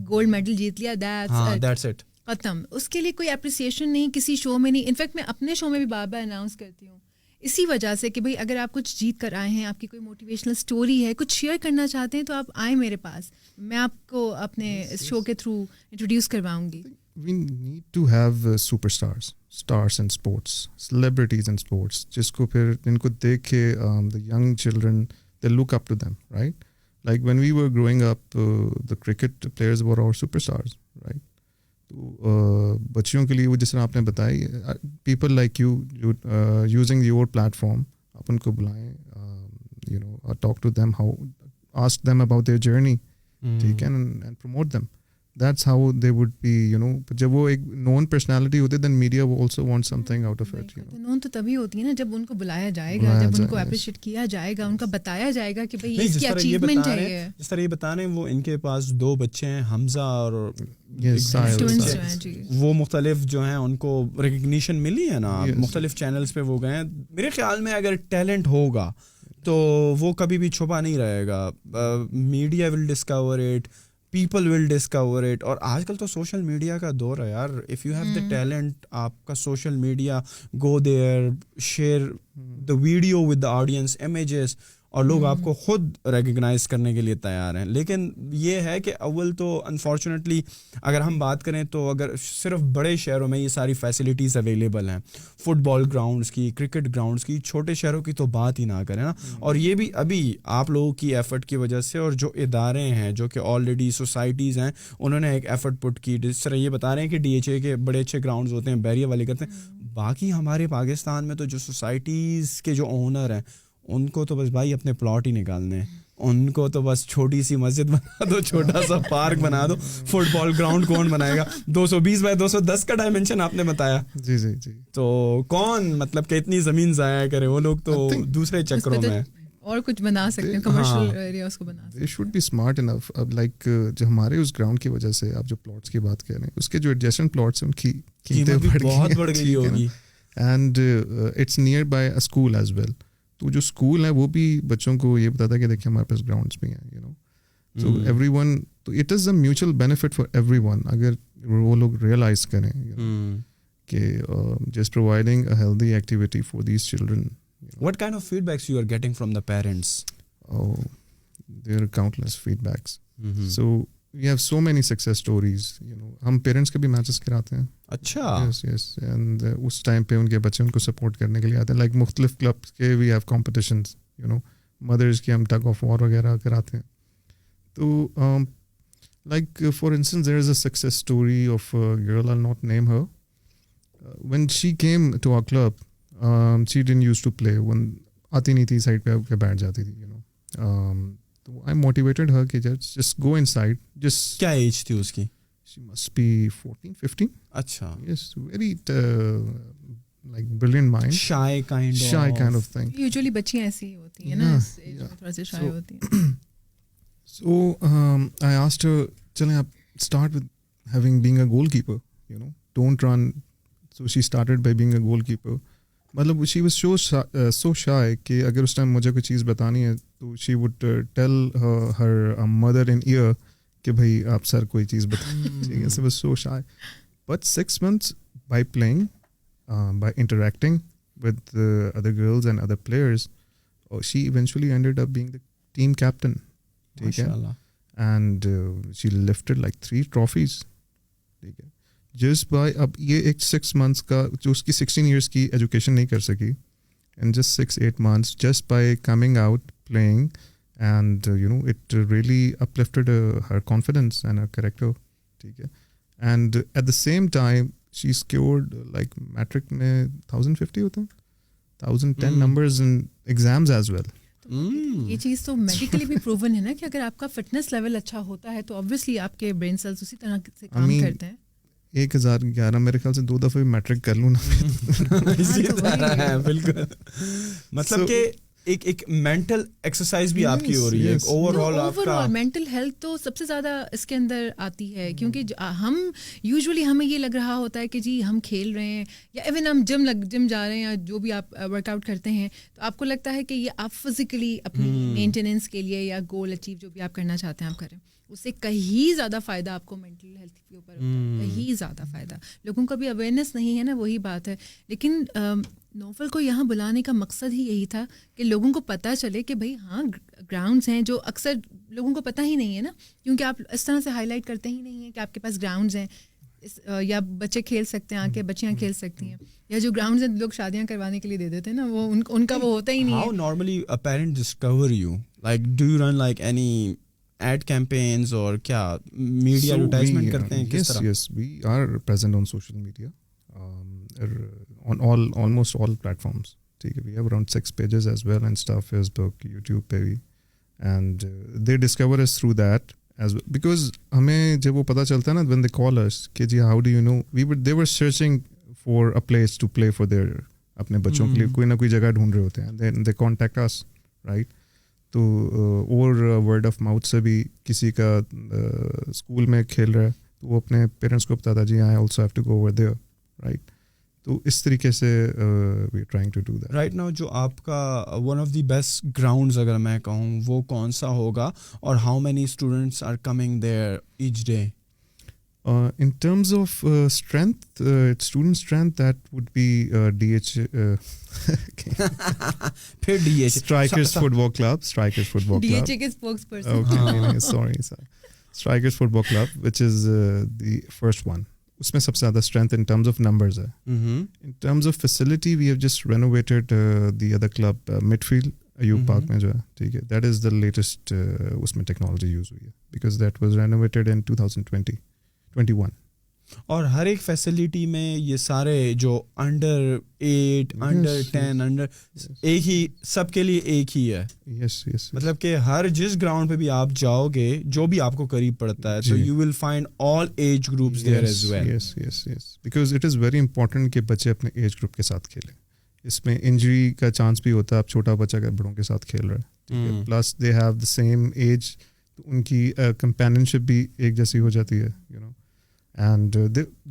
گولڈ میڈل جیت لیا, دیٹس اٹ, ختم. اس کے لیے کوئی اپریسیشن نہیں کسی شو میں نہیں. انفیکٹ میں اپنے شو میں بھی بار بار اناؤنس کرتی ہوں اسی وجہ سے کہ بھائی اگر آپ کچھ جیت کر آئے ہیں, آپ کی کوئی موٹیویشنل اسٹوری ہے, کچھ شیئر کرنا چاہتے ہیں, تو آپ آئیں میرے پاس, میں آپ کو اپنے شو کے تھرو انٹروڈیوس کرواؤں گی. We need to have superstars, stars in sports, celebrities in sports, جس کو پھر جن کو دیکھ کے the young children they look up to them, right? Like when we were growing up, the cricket players were our superstars, right? تو بچیوں کے لیے وہ جس طرح آپ نے بتائی, people like you using your platform, آپ ان کو بلائیں, talk to them, ask them about their journey, ٹھیک ہے, and promote them. that's how they would be, you know. جب وہ ایک known personality ہوتے then media will also want something out of it, you know. نون تو تبھی ہوتی ہے نا جب ان کو بلایا جائے گا, جب ان کو اپریشیٹ کیا جائے گا, ان کا بتایا جائے گا کہ بھائی اس کی اچیومنٹ ہے یہ. جس طرح یہ بتا رہے ہیں وہ ان کے پاس 2 بچے ہیں, حمزہ اور وہ مختلف جو ہیں ان کو ریکگنیشن ملی ہے نا, مختلف چینلز پہ وہ گئے ہیں. میرے خیال میں اگر ٹیلنٹ ہوگا تو وہ کبھی بھی چھپا نہیں رہے گا. Media will discover it, people will discover it. اور آج کل تو سوشل میڈیا کا دور ہے یار. If you have the talent, آپ کا social media, go there, share the video with the audience, images, اور لوگ آپ کو خود ریکگنائز کرنے کے لیے تیار ہیں. لیکن یہ ہے کہ اول تو انفارچونیٹلی اگر ہم بات کریں تو اگر صرف بڑے شہروں میں یہ ساری فیسلٹیز اویلیبل ہیں, فٹ بال گراؤنڈس کی, کرکٹ گراؤنڈس کی, چھوٹے شہروں کی تو بات ہی نہ کریں نا. اور یہ بھی ابھی آپ لوگوں کی ایفرٹ کی وجہ سے, اور جو ادارے ہیں جو کہ آلریڈی سوسائٹیز ہیں انہوں نے ایک ایفرٹ پٹ کی. جس طرح یہ بتا رہے ہیں کہ ڈی ایچ اے کے بڑے اچھے گراؤنڈز ہوتے ہیں, بیریا والے کرتے ہیں. باقی ہمارے پاکستان میں تو جو سوسائٹیز کے جو اونر ہیں ان کو تو بس بھائی اپنے پلاٹ ہی نکالنے ہیں. ان کو تو بس چھوٹی سی مسجد بنا دو, چھوٹا سا پارک بنا دو. فٹ بال گراؤنڈ کون بنائے گا؟ 220x210 کا ڈائمینشن آپ نے بتایا. جی جی جی. تو کون مطلب کہ اتنی زمین ضائع کرے؟ وہ لوگ تو دوسرے چکروں میں اور کچھ بنا سکتے ہیں, کمرشل ایریاز کو بنا سکتے ہیں. They should be smart enough. اب لائک جو ہمارے اس گراؤنڈ کی وجہ سے آپ جو پلاٹس کی بات کر رہے ہیں, اس کے جو ایڈجسٹنٹ پلاٹس ہیں ان کی قیمتیں بہت بڑھ گئی ہوگی. And it's near by a school as well. تو جو اسکول ہے وہ بھی بچوں کو یہ بتاتا ہے کہ دیکھیے ہمارے پاس گراؤنڈس بھی ہیں, you know. So everyone, تو it is a mutual benefit for everyone اگر وہ لوگ ریئلائز کریں کہ just providing a healthy activity for these children. What kind of feedbacks you are getting from the parents? Oh, there are countless feedbacks. So we have so many success stories, you know. ہم parents کے بھی matches کراتے ہیں. اچھا. Yes, yes. And اس time پہ ان کے بچے ان کو سپورٹ کرنے کے لیے آتے ہیں. لائک مختلف کلبس کے we have competitions, you know. Mothers کی ہم ٹگ آف وار وغیرہ کراتے ہیں. تو like for instance there is a success story of girl, I'll not name her. When she came to our club, she didn't used to play. when آتی نہیں تھی side پہ آ کے بیٹھ جاتی تھی, یو نو. تو I motivated her کہ just go inside. just کیا ایج تھی اس کی؟ She must be 14-15. اچھا. Yes, very like brilliant mind. Shy kind of thing. Usually بچیاں ایسی ہوتی ہیں نا, اس ایج میں تھوڑا سا شائع ہوتی ہیں. So I asked her, چلیں آپ start with being a goalkeeper, you know. Don't run. So she started by being a goalkeeper. مطلب she was so shy کہ اگر اس ٹائم مجھے کوئی چیز بتانی ہے تو she would tell her mother in ear کہ بھائی آپ سر کوئی چیز بتائیں. ٹھیک ہے. she was so shy. But 6 months by playing, by interacting with the other girls and other players, she eventually ended up being the team captain. ٹھیک ہے. And she lifted like 3 trophies. ٹھیک ہے. جسٹ بائی, اب یہ ایک 6 months کا جو اس کی 16 years کی ایجوکیشن نہیں کر سکی, and just 6-8 months just by coming out playing, and you know it really uplifted her confidence and her character. ٹھیک ہے. And at the same time she scored like matric میں 1050 ہوتے ہیں, 1010 numbers in exams as well. یہ چیز تو medically بھی proven ہے نا کہ اگر آپ کا فٹنس لیول اچھا ہوتا ہے تو آبویسلی آپ کے برین سیلس اسی طرح سے کام کرتے ہیں. 1011 میرے خیال سے 2 دفعہ میٹرک کر لوں نا. اسی طرح ہے بالکل. مطلب کہ ایک مینٹل ایکسرسائز بھی آپ کی ہو رہی ہے, اوور آل آپ کا مینٹل ہیلتھ تو سب سے زیادہ اس کے اندر آتی ہے. کیونکہ ہم یوزلی ہمیں یہ لگ رہا ہوتا ہے کہ جی ہم کھیل رہے ہیں یا ایون ہم جم جا رہے ہیں یا جو بھی آپ ورک آؤٹ کرتے ہیں تو آپ کو لگتا ہے کہ یہ آپ فزیکلی اپنی مینٹیننس کے لیے یا گول اچیو جو بھی آپ کرنا چاہتے ہیں آپ کریں, اس سے کہیں زیادہ فائدہ آپ کو مینٹل ہیلتھ کے اوپر ہوتا ہے, کہیں زیادہ فائدہ. لوگوں کو بھی اویئرنیس نہیں ہے نا, وہی بات ہے. لیکن نوفل کو یہاں بلانے کا مقصد ہی یہی تھا کہ لوگوں کو پتہ چلے کہ بھائی ہاں گراؤنڈس ہیں جو اکثر لوگوں کو پتہ ہی نہیں ہے نا, کیونکہ آپ اس طرح سے ہائی لائٹ کرتے ہی نہیں ہیں کہ آپ کے پاس گراؤنڈز ہیں یا بچے کھیل سکتے ہیں, آ کے بچیاں کھیل سکتی ہیں, یا جو گراؤنڈز ہیں لوگ شادیاں کروانے کے لیے دے دیتے ہیں نا, وہ ان کا وہ ہوتا ہی نہیں ہے. How normally a parent discover you? Like do you run like any ad campaigns اور کیا میڈیا ایڈورٹائزمنٹ کرتے ہیں کس طرح؟ Yes, we are present on social media, on almost all platforms. ٹھیک ہے. We have around 6 pages as well, Insta, Facebook, YouTube پہ بھی, and they discover us through that, as well, because ہمیں جب وہ پتہ چلتا ہے نا when they call us کہ جی how do you know, they were searching for a place to play for their اپنے بچوں کے لیے کوئی نہ کوئی جگہ ڈھونڈ رہے ہوتے ہیں, then they contact us, right. تو اور ورڈ آف ماؤتھ سے بھی کسی کا اسکول میں کھیل رہا ہے تو وہ اپنے پیرنٹس کو بتاتا جی I also have to go over there, right. تو اس طریقے سے we are trying to do that. Right now جو آپ کا one of the best grounds اگر میں کہوں وہ کون سا ہوگا, اور how many students are coming there each day? In terms of strength, student strength, that would be DH. پھر DH Strikers Football Club. Strikers Football Club. DH کے spokesperson. Okay, sorry. Strikers Football Club, which is the first one. اس میں سب سے زیادہ strength in terms of numbers ہے. In terms of facility, we have just renovated the other club, Midfield, Ayub Park میں جو ہے, ٹھیک ہے. That is the latest اس میں technology use ہوئی ہے, because that was renovated in 2021. اور ہر ایک فیسلٹی میں یہ سارے جو انڈر 8 انڈر 10 انڈر ایک ہی, سب کے لیے ایک ہی ہے. یس مطلب کہ ہر جس گراؤنڈ پہ بھی آپ جاؤ گے جو بھی آپ کو قریب پڑتا ہے تو you will find all age groups there as well. Yes because it is very important کہ بچے اپنے ایج گروپ کے ساتھ کھیلیں. اس میں انجری کا چانس بھی ہوتا ہے, آپ چھوٹا بچہ اگر بڑوں کے ساتھ کھیل رہا ہے, plus they have the same age, تو ان کی کمپیننشپ بھی ایک جیسی ہو جاتی ہے, you know. And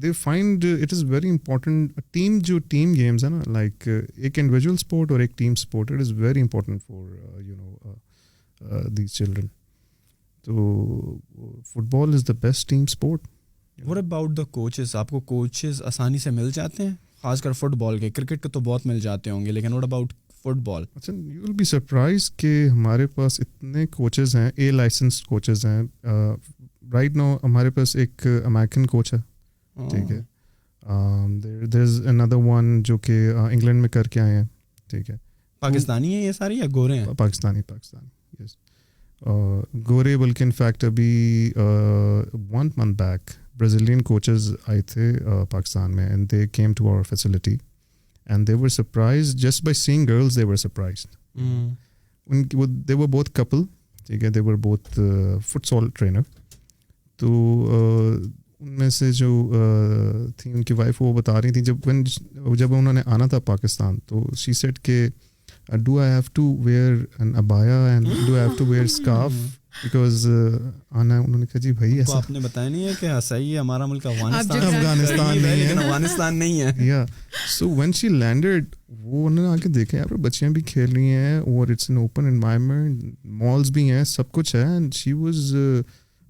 they find it is very important. جو team games ہے نا, like ایک individual sport اور ایک team sport, it is very important for these children. So football is the best team sport. What about the coaches? آپ کو coaches آسانی سے مل جاتے ہیں, خاص کر فٹ بال کے؟ کرکٹ کے تو بہت مل جاتے ہوں گے, لیکن what about فٹ بال؟ اچھا, you will be surprised کہ ہمارے پاس اتنے coaches ہیں, A licensed coaches ہیں. رائٹ نو ہمارے پاس ایک امیرکن کوچ ہے, ٹھیک ہے. دیر از اندر ون جو کہ انگلینڈ میں کر کے آئے ہیں, ٹھیک ہے. پاکستانی ہیں یہ سارے یا گورے ہیں؟ پاکستانی یس, گورے. بلکہ انفیکٹ ابھی 1 month بیک برازیلین کوچز آئے تھے پاکستان میں, and they came to our facility and they were surprised just by seeing girls. They were surprised. They were both couple, ٹھیک ہے. They were both futsal trainer. تو ان میں سے جو تھی ان کی وائف, وہ بتا رہی تھی جب انہوں نے آنا تھا پاکستان, تو شی سیڈ کہ do I have to wear an ابایا and do I have to wear scarf because آنا. انہوں نے کہا جی بھائی ایسا آپ نے بتایا نہیں ہے کہ صحیح ہے ہمارا ملک افغانستان نہیں ہے, افغانستان نہیں ہے. یا سو وین شی لینڈیڈ, وہ انہوں نے آ کے دیکھا یار بچیاں بھی کھیل رہی ہیں اور it's an open environment, malls بھی ہیں, سب کچھ ہے. اینڈ شی واز,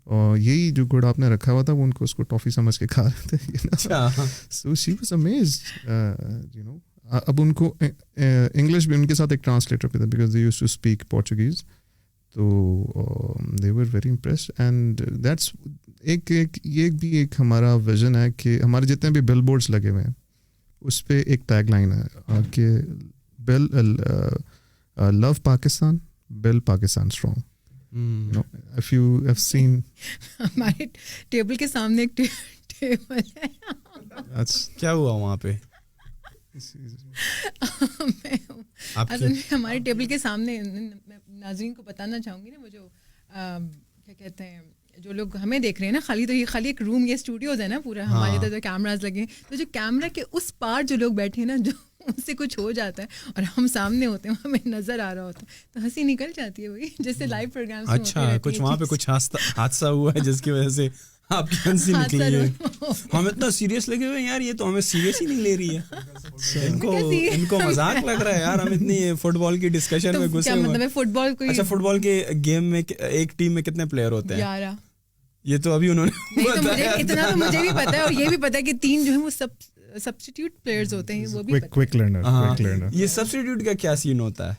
اور یہی جو گڑ آپ نے رکھا ہوا تھا وہ ان کو اس کو ٹافی سمجھ کے کھا رہے تھے. So she was amazed, you know. اب ان کو انگلش بھی ان کے ساتھ ایک ٹرانسلیٹر پہ تھا because they used to speak Portuguese. تو they were very impressed. And that's یہ بھی ایک ہمارا ویژن ہے کہ ہمارے جتنے بھی بل بورڈس لگے ہوئے ہیں اس پہ ایک ٹیگ لائن ہے کہ love Pakistan, build Pakistan strong. If you have seen, ہمارے ٹیبل کے سامنے ایک ٹیبل ہے. کیا ہوا وہاں پہ؟ ہمارے ٹیبل کے سامنے ناظرین کو بتانا چاہوں گی نا, وہ جو کیا کہتے ہیں, جو لوگ ہمیں دیکھ رہے ہیں نا, خالی ایک روم, یہ اسٹوڈیوز ہے نا پورا, ہمارے ادھر کیمراز لگے ہیں, تو جو کیمرا کے اس پار جو لوگ بیٹھے ہیں نا, جو اس سے کچھ ہو جاتا ہے اور ہم سامنے ہوتے ہیں, ہمیں نظر آ رہا ہوتا ہے, تو ہنسی نکل جاتی ہے وہی جیسے لائیو پروگرام. اچھا, کچھ وہاں پہ کچھ حادثہ ہوا ہے جس کی وجہ سے آپ کی ہنسی نکلی ہے. ہم اتنا سیریس لگے ہوئے ہیں یار, یہ تو ہمیں سیریس ہی نہیں لے رہی ہے. ان کو مذاق لگ رہا ہے یار, ہم اتنی فٹ بال کی ڈسکشن میں گھسے ہوئے ہیں. اچھا, فٹ بال کے گیم میں ایک ٹیم میں کتنے پلیئر ہوتے ہیں؟ 11. یہ تو ابھی انہوں نے اتنا تو مجھے بھی پتا ہے, اور یہ بھی پتا ہے کہ 3 جو ہیں وہ سبسٹیٹیوٹ پلیئرز ہوتے ہیں, وہ بھی کوئک لرنر. یہ سبسٹیٹیوٹ کا کیا سین ہوتا ہے؟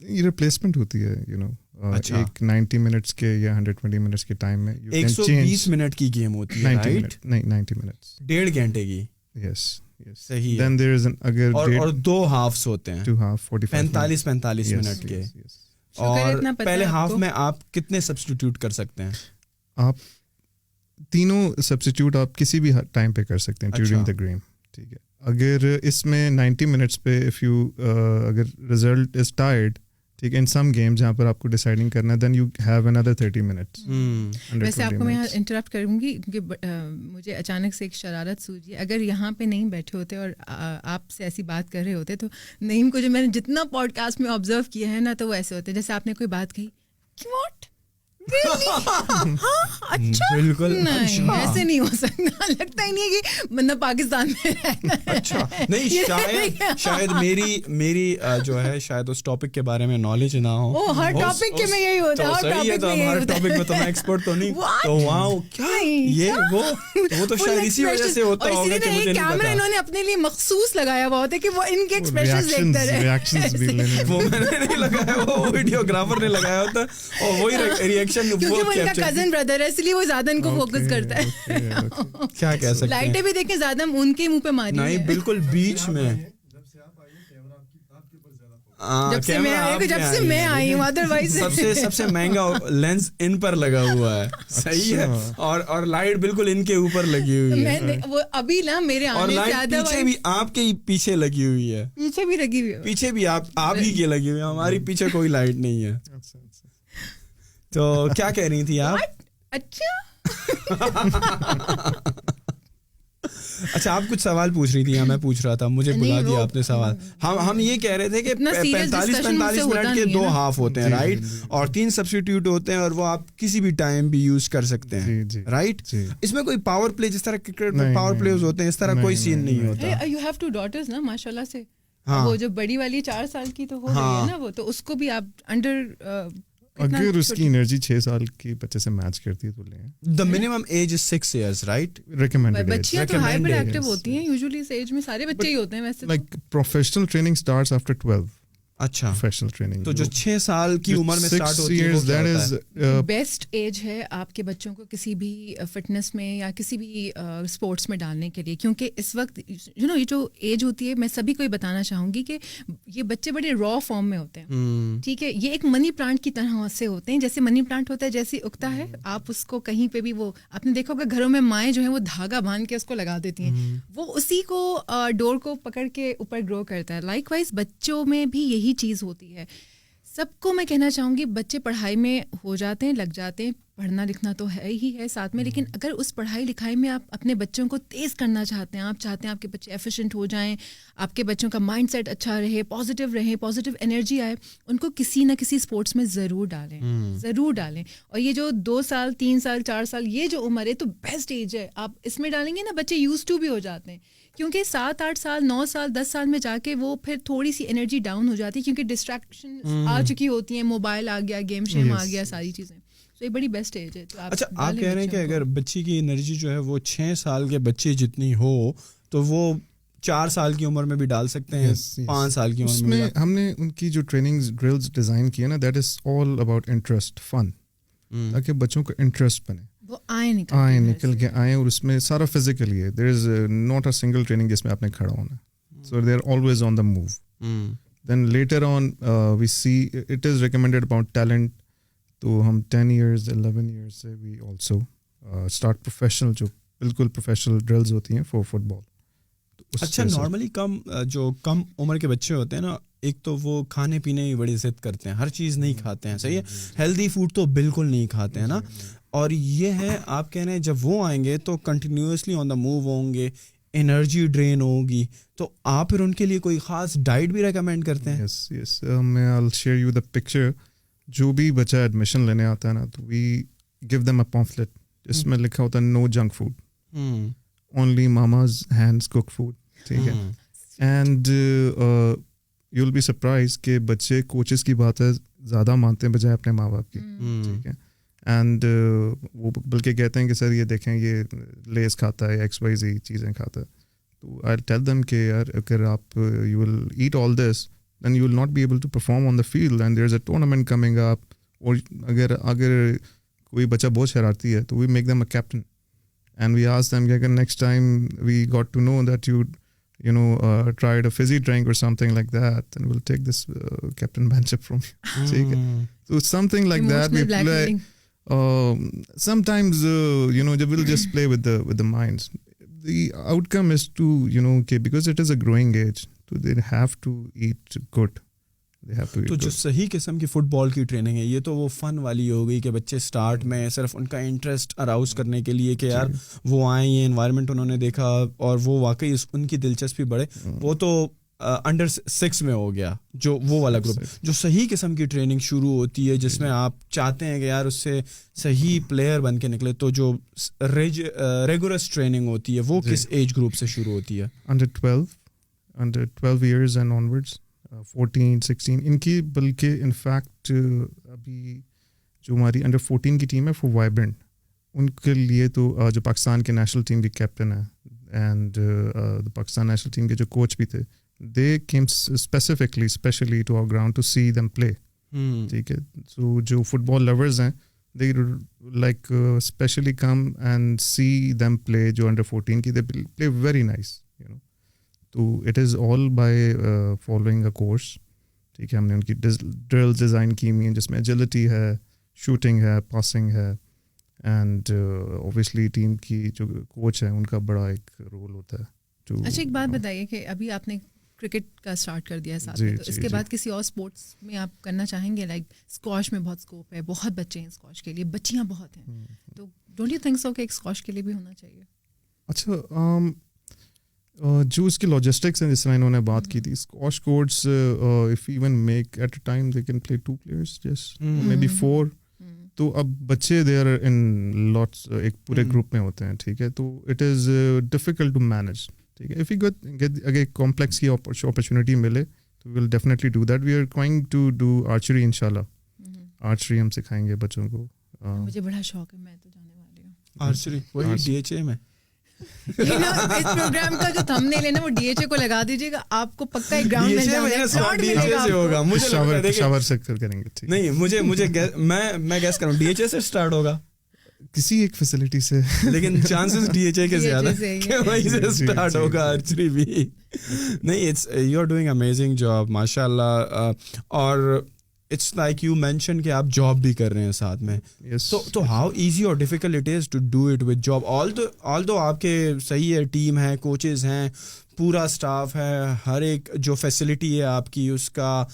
یہ ریپلیسمنٹ ہوتی ہے, یو نو. ایک 90 منٹس کے یا 120 منٹس کے ٹائم میں 120 منٹ کی گیم ہوتی ہے, رائٹ؟ نہیں, 90 منٹس, 1.5 گھنٹے کی. یس صحیح. دین دیر از اگر اور 2 ہافس ہوتے ہیں, 2 ہاف 45 منٹ کے. اور پہلے ہاف میں آپ کتنے سبسٹیٹیوٹ کر سکتے ہیں؟ آپ تینوں سبسٹیٹیوٹ آپ کسی بھی ٹائم پہ کر سکتے ہیں ڈیورنگ دا گیم, ٹھیک ہے. اگر اس میں 90 منٹس پہ اگر ریزلٹ از ٹائڈ ٹھیک ہے. ان سم گیم جہاں پر آپ کو ڈیسائڈنگ کرنا ہے then you have another 30 minutes. ویسے آپ کو میں یہاں انٹرپٹ کروں گی کیونکہ مجھے اچانک سے ایک شرارت سوچی. اگر یہاں پہ نہیں بیٹھے ہوتے اور آپ سے ایسی بات کر رہے ہوتے تو نعیم کو جو میں نے جتنا پوڈ کاسٹ میں آبزرو کیا ہے نا تو وہ ایسے ہوتے جیسے آپ نے کوئی بات کہی واٹ بالکل نہیں ایسے نہیں ہو سکتا. لگتا ہی نہیں ہے کہ بندہ پاکستان میں اچھا نہیں شاید میری جو ہے شاید اس ٹاپک کے بارے میں نالج نہ ہو. ہر ٹاپک کے میں یہی ہوتا ہے. تو ہر ٹاپک میں تو میں ایکسپرٹ تو نہیں تو وہاں کیا یہ وہ تو شاید اسی وجہ سے ہوتا ہوگا کہ مجھے نہیں پتا. انہوں نے اپنے لیے مخصوص لگایا ہوا ہوتا ہے کہ وہ ان کے ایکسپریشنز دیکھتا رہے. وہ میں نے نہیں لگایا, وہ ویڈیوگرافر نے لگایا ہوتا اور وہی ریئیکشن کیونکہ وہ ان کا کزن بردر ہے اس لیے وہ زیادہ ان کو فوکس کرتا ہے. کیا کہہ سکتے ہیں, لائٹیں بھی دیکھیں زیادہ ان کے منہ پہ ماری نہیں بالکل بیچ میں. جب سے میں آئی ہوں ادروائز سب سے مہنگا لینس ان پر لگا ہوا ہے. صحیح ہے. اور لائٹ بالکل ان کے اوپر لگی ہوئی ہے. وہ ابھی نا میرے آنے سے زیادہ پیچھے بھی آپ کے پیچھے لگی ہوئی ہے. پیچھے بھی لگی ہوئی ہے. پیچھے بھی آپ ہی کی لگی ہوئی ہے. ہماری پیچھے کوئی لائٹ نہیں ہے. تو کیا کہہ رہی تھی آپ؟ اچھا آپ کچھ سوال پوچھ رہی تھی. میں پوچھ رہا تھا, مجھے بلا دیا آپ نے سوال. ہم یہ کہہ رہے تھے کہ 45 منٹ کے 2 ہاف ہوتے ہیں رائٹ, اور 3 سبسٹیٹیوٹ ہوتے ہیں اور وہ آپ کسی بھی ٹائم بھی یوز کر سکتے ہیں رائٹ. اس میں کوئی پاور پلے جس طرح کرکٹ میں پاور پلیز ہوتے ہیں اس طرح کوئی سین نہیں ہوتا. یو ہیو 2 ڈاٹرز نا ماشاء اللہ سے. وہ جو بڑی والی 4 سال کی تو ہو گئی ہے نا, وہ تو اس کو بھی آپ انڈر اگر اس کی انرجی 6 سال کی بچے سے میچ کرتی ہے تو لیں. The minimum age is 6 years, right? Recommended age. بچیاں تو ہائپر ایکٹیو ہوتی ہیں یوزلی اس ایج میں. سارے بچے ہی ہوتے ہیں ویسے. Like professional training starts after 12. اچھا پروفیشنل ٹریننگ تو جو 6 سال کی عمر میں اسٹارٹ ہوتی ہے وہ کیا ہوتا ہے؟ بیسٹ ایج ہے آپ کے بچوں کو کسی بھی فٹنس میں یا کسی بھی اسپورٹس میں ڈالنے کے لیے, کیونکہ اس وقت یہ جو ایج ہوتی ہے میں سبھی کو یہ بتانا چاہوں گی کہ یہ بچے بڑے را فارم میں ہوتے ہیں. ٹھیک ہے, یہ ایک منی پلانٹ کی طرح سے ہوتے ہیں. جیسے منی پلانٹ ہوتا ہے جیسے اگتا ہے, آپ اس کو کہیں پہ بھی, وہ آپ نے دیکھا ہوگا گھروں میں مائیں جو ہیں وہ دھاگا باندھ کے اس کو لگا دیتی ہیں, وہ اسی کو ڈور کو پکڑ کے اوپر گرو کرتا ہے. لائک وائز بچوں میں بھی یہی چیز ہوتی ہے. سب کو میں کہنا چاہوں گی بچے پڑھائی میں ہو جاتے ہیں, لگ جاتے ہیں, پڑھنا لکھنا تو ہے ہی ہے ساتھ میں, لیکن اگر اس پڑھائی لکھائی میں آپ اپنے بچوں کو تیز کرنا چاہتے ہیں, آپ چاہتے ہیں آپ کے بچے ایفیشینٹ ہو جائیں, آپ کے بچوں کا مائنڈ سیٹ اچھا رہے, پازیٹیو رہے, پازیٹیو انرجی آئے, ان کو کسی نہ کسی اسپورٹس میں ضرور ڈالیں, ضرور ڈالیں. اور یہ جو 2 سال 3 سال 4 سال یہ جو عمر ہے تو بیسٹ ایج ہے. آپ اس میں ڈالیں گے نا بچے یوز ٹو بھی ہو جاتے ہیں, کیونکہ 7-8 سال 9 سال 10 سال میں جا کے وہ پھر تھوڑی سی انرجی ڈاؤن ہو جاتی ہے, کیونکہ ڈسٹریکشن آ چکی ہوتی ہیں, موبائل آ گیا, گیم شیم آ گیا, ساری چیزیں. تو یہ بڑی بیسٹ ایج ہے. اچھا آپ کہہ رہے ہیں کہ اگر بچی کی انرجی جو ہے وہ 6 سال کے بچے جتنی ہو تو وہ 4 سال کی عمر میں بھی ڈال سکتے ہیں, 5 سال کی عمر میں. ہم نے ان کی جو ٹریننگ ڈرلز ڈیزائن کی ہے نا, that is all about interest, fun, تاکہ بچوں کو انٹرسٹ بنے, وہ آئیں نکل کے آئیں. اور اس میں سارا فزیکلی ہے, there is not a single training جس میں آپ نے کھڑا ہونا, so they are always on the move. Then later on we see it is recommended about talent, تو ہم 10 years 11 years سے وی آلسو اسٹارٹ پروفیشنل, جو بالکل پروفیشنل ڈرلز ہوتی ہیں فار فٹ بال. اچھا نارملی کم عمر کے بچے ہوتے ہیں نا, ایک تو وہ کھانے پینے میں بڑی ضد کرتے ہیں, ہر چیز نہیں کھاتے ہیں, صحیح ہے, ہیلدی فوڈ تو بالکل نہیں کھاتے ہیں نا. اور یہ ہے آپ کہہ رہے ہیں جب وہ آئیں گے تو کنٹینیوسلی آن دا موو ہوں گے, انرجی ڈرین ہوگی, تو آپ پھر ان کے لیے کوئی خاص ڈائٹ بھی ریکمینڈ کرتے ہیں؟ یس میں I will share you the picture. جو بھی بچہ ایڈمیشن لینے آتا ہے نا, تو وی گیو دیم اے پامفلیٹ جس میں لکھا ہوتا ہے no junk food, only mama's hands cook food, ٹھیک ہے. And you will be surprise کہ بچے کوچز کی باتیں زیادہ مانتے ہیں بجائے اپنے ماں باپ کی, ٹھیک ہے. اینڈ وہ بلکہ کہتے ہیں کہ سر یہ دیکھیں یہ لیز کھاتا ہے, XYZ چیزیں کھاتا ہے. تو آئی ٹیل دیم کہ یار اگر آپ you will eat all this then you will not be able to perform on the field, and there's a tournament coming up. اور اگر کوئی بچہ بہت شرارتی ہے تو we make them a captain, and we ask them کہ اگر next time we got to know that you know tried a fizzy drink or something like that, then we'll take this captain banship from you. ٹھیک ہے, so something like that we play. Sometimes you know we'll just play with the minds. The outcome is to, you know, okay, because it is a growing age, so they have to eat good, they have to eat تو جو good. صحیح قسم کی fit بال کی training ہے یہ تو وہ فن والی ہو گئی کہ بچے اسٹارٹ میں صرف ان کا انٹرسٹ اراؤز کرنے کے لیے کہ یار وہ آئیں یہ انوائرمنٹ انہوں نے دیکھا اور وہ واقعی ان کی دلچسپی بڑھے, وہ تو انڈر 6 میں ہو گیا جو وہ والا گروپ. جو صحیح قسم کی ٹریننگ شروع ہوتی ہے جس میں آپ چاہتے ہیں کہ یار اس سے صحیح پلیئر بن کے نکلے, تو جو ریگولرس ٹریننگ ہوتی ہے وہ کس ایج گروپ سے شروع ہوتی ہے؟ Under 12 years and onwards, 14, 16 ان کی, بلکہ انفیکٹ ابھی جو ہماری انڈر 14 کی ٹیم ہے فور وائبرنٹ, ان کے لیے تو جو پاکستان کے نیشنل ٹیم کے کیپٹن ہیں اینڈ پاکستان نیشنل ٹیم کے جو کوچ بھی تھے, they came specially to our ground to see them play. ٹھیک ہے, so جو فٹ بال لورز ہیں they like specially come and see them play. جو انڈر 14 کی they play very nice, you know. تو it is all by following a course. ٹھیک ہے, ہم نے ان کی ڈرلز ڈیزائن کی ہوئی ہیں جس میں ایجلٹی ہے, شوٹنگ ہے, پاسنگ ہے, اینڈ اوبیسلی ٹیم کی جو کوچ ہیں ان کا بڑا ایک رول ہوتا ہے. اچھا ایک بات بتائیے کہ ابھی آپ نے کرکٹ کا اسٹارٹ کر دیا ہے ساتھ میں, تو اس کے بعد کسی اور اسپورٹس میں آپ کرنا چاہیں گے؟ لائک اسکواش میں بہت اسکوپ ہے, بہت بچے ہیں اسکواش کے لیے, بچیاں بہت ہیں, تو ڈونٹ یو تھنک سو کہ ایک اسکواش کے لیے بھی ہونا چاہیے؟ اچھا, جو اس کی لاجسٹکس ہیں جس طرح انہوں نے بات کی تھی, squash courts if even make at a time they can play 2 players just maybe 4. تو اب بچے دے آر ان لاٹس, ایک پورے گروپ میں ہوتے ہیں. ٹھیک ہے, تو it is difficult to manage. ٹھیک ہے, اف یو گیٹ اگر کمپلیکس کی اپرچونیٹی ملے تو we will definitely do that. We are going to do archery ان شاء اللہ. آرچری ہم سکھائیں گے بچوں کو. مجھے بڑا شوق ہے, میں تو جانے والی ہوں آرچری. وہی ڈی ایچ اے میں اس پروگرام کا جو تھمنیل ہے نا وہ ڈی ایچ اے کو لگا دیجیے گا, آپ کو پکا ایک گراؤنڈ مل جائے گا. شاور سے کریں گے. نہیں مجھے میں گیس کروں ڈی ایچ اے سے اسٹارٹ ہوگا کسی ایک فیسلٹی سے, لیکن چانسز ڈی ایچ اے کے زیادہ کہ وہیں سے اسٹارٹ ہوگا آرچری بھی. نہیں, it's you are doing amazing job ماشاء اللہ. اور اٹس لائک یو مینشن کہ آپ جاب بھی کر رہے ہیں ساتھ میں, تو ہاؤ ایزی اور difficult it is to do it with job? Although آپ کے صحیح ہے, ٹیم ہے, کوچز ہیں, پورا اسٹاف ہے, ہر ایک جو فیسلٹی ہے آپ کی اس کا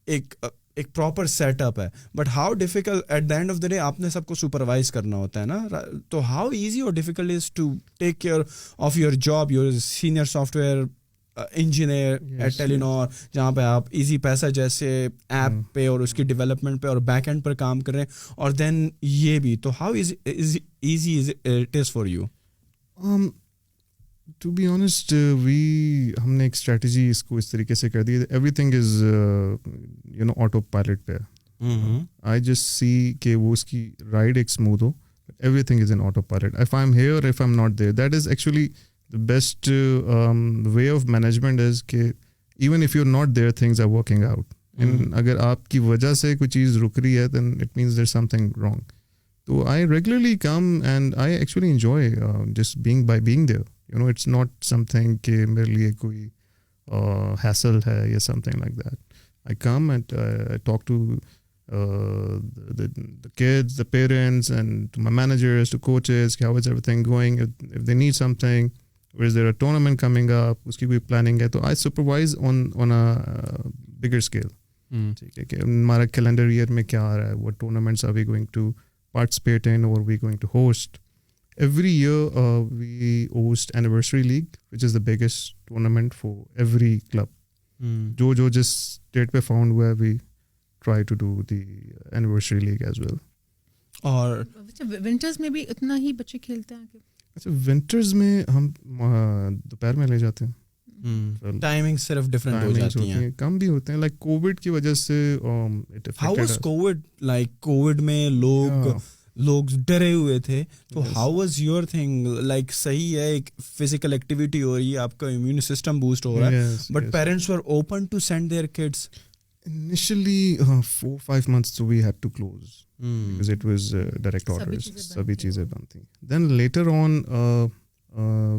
ایک پراپر سیٹ اپ ہے, but how difficult at the end of the day آپ نے سب کو سپروائز کرنا ہوتا ہے نا. تو ہاؤ ایزی اور difficult is to take care of your job, your senior software engineer at Telenor, جہاں پہ آپ ایزی پیسہ جیسے ایپ پہ اور اس کی ڈیولپمنٹ پہ اور بیک اینڈ پر کام کر رہے ہیں, اور دین یہ بھی, تو how easy it is for you? To be honest ہم نے ایک اسٹریٹجی اس کو اس طریقے سے کر دی, everything is you know autopilot پہ. آئی جسٹ سی کہ وہ اس کی رائڈ ایک اسموتھ ہو, everything is in autopilot. If I am here, if I am not there, that is actually the best way of management is کہ even if you're not there things are working out. And اگر آپ کی وجہ سے کوئی چیز رک رہی ہے then it means there's something wrong. So I regularly come and I actually enjoy just being there. You know, it's not something کہ میرے لیے کوئی hassle ہے یا something like that. I come and I talk to the kids, the parents, and to my managers, to coaches, how is everything going, if they need something, or is there a tournament coming up, uski koi planning hai, to I supervise on a bigger scale. ٹھیک ہے, کہ ہمارا calendar year میں کیا آ رہا ہے, what tournaments are we going to participate in, or we going to host. Every year we host anniversary league, which is the biggest tournament for every club. جو جس state پہ found ہوا ہے, we try to do the anniversary league as well. اور winters میں بھی اتنا ہی بچے کھیلتے ہیں؟ اچھا, ونٹرز میں ہم دوپہر میں لے جاتے ہیں, ٹائمنگ صرف ڈفرینٹ ہو جاتی ہیں, کم بھی ہوتے ہیں, لائک کووڈ کی وجہ سے. How was Covid? Like Covid میں لوگ ڈرے ہوئے تھے, تو how was your thing? Like صحیح ہے, ایک فزیکل ایکٹیویٹی ہو رہی ہے, آپ کا امیون سسٹم بوسٹ ہو رہا ہے, but parents were open to send their kids. Initially 4-5 months so we had to close because it was direct orders, sabhi cheezein band thi. Then later on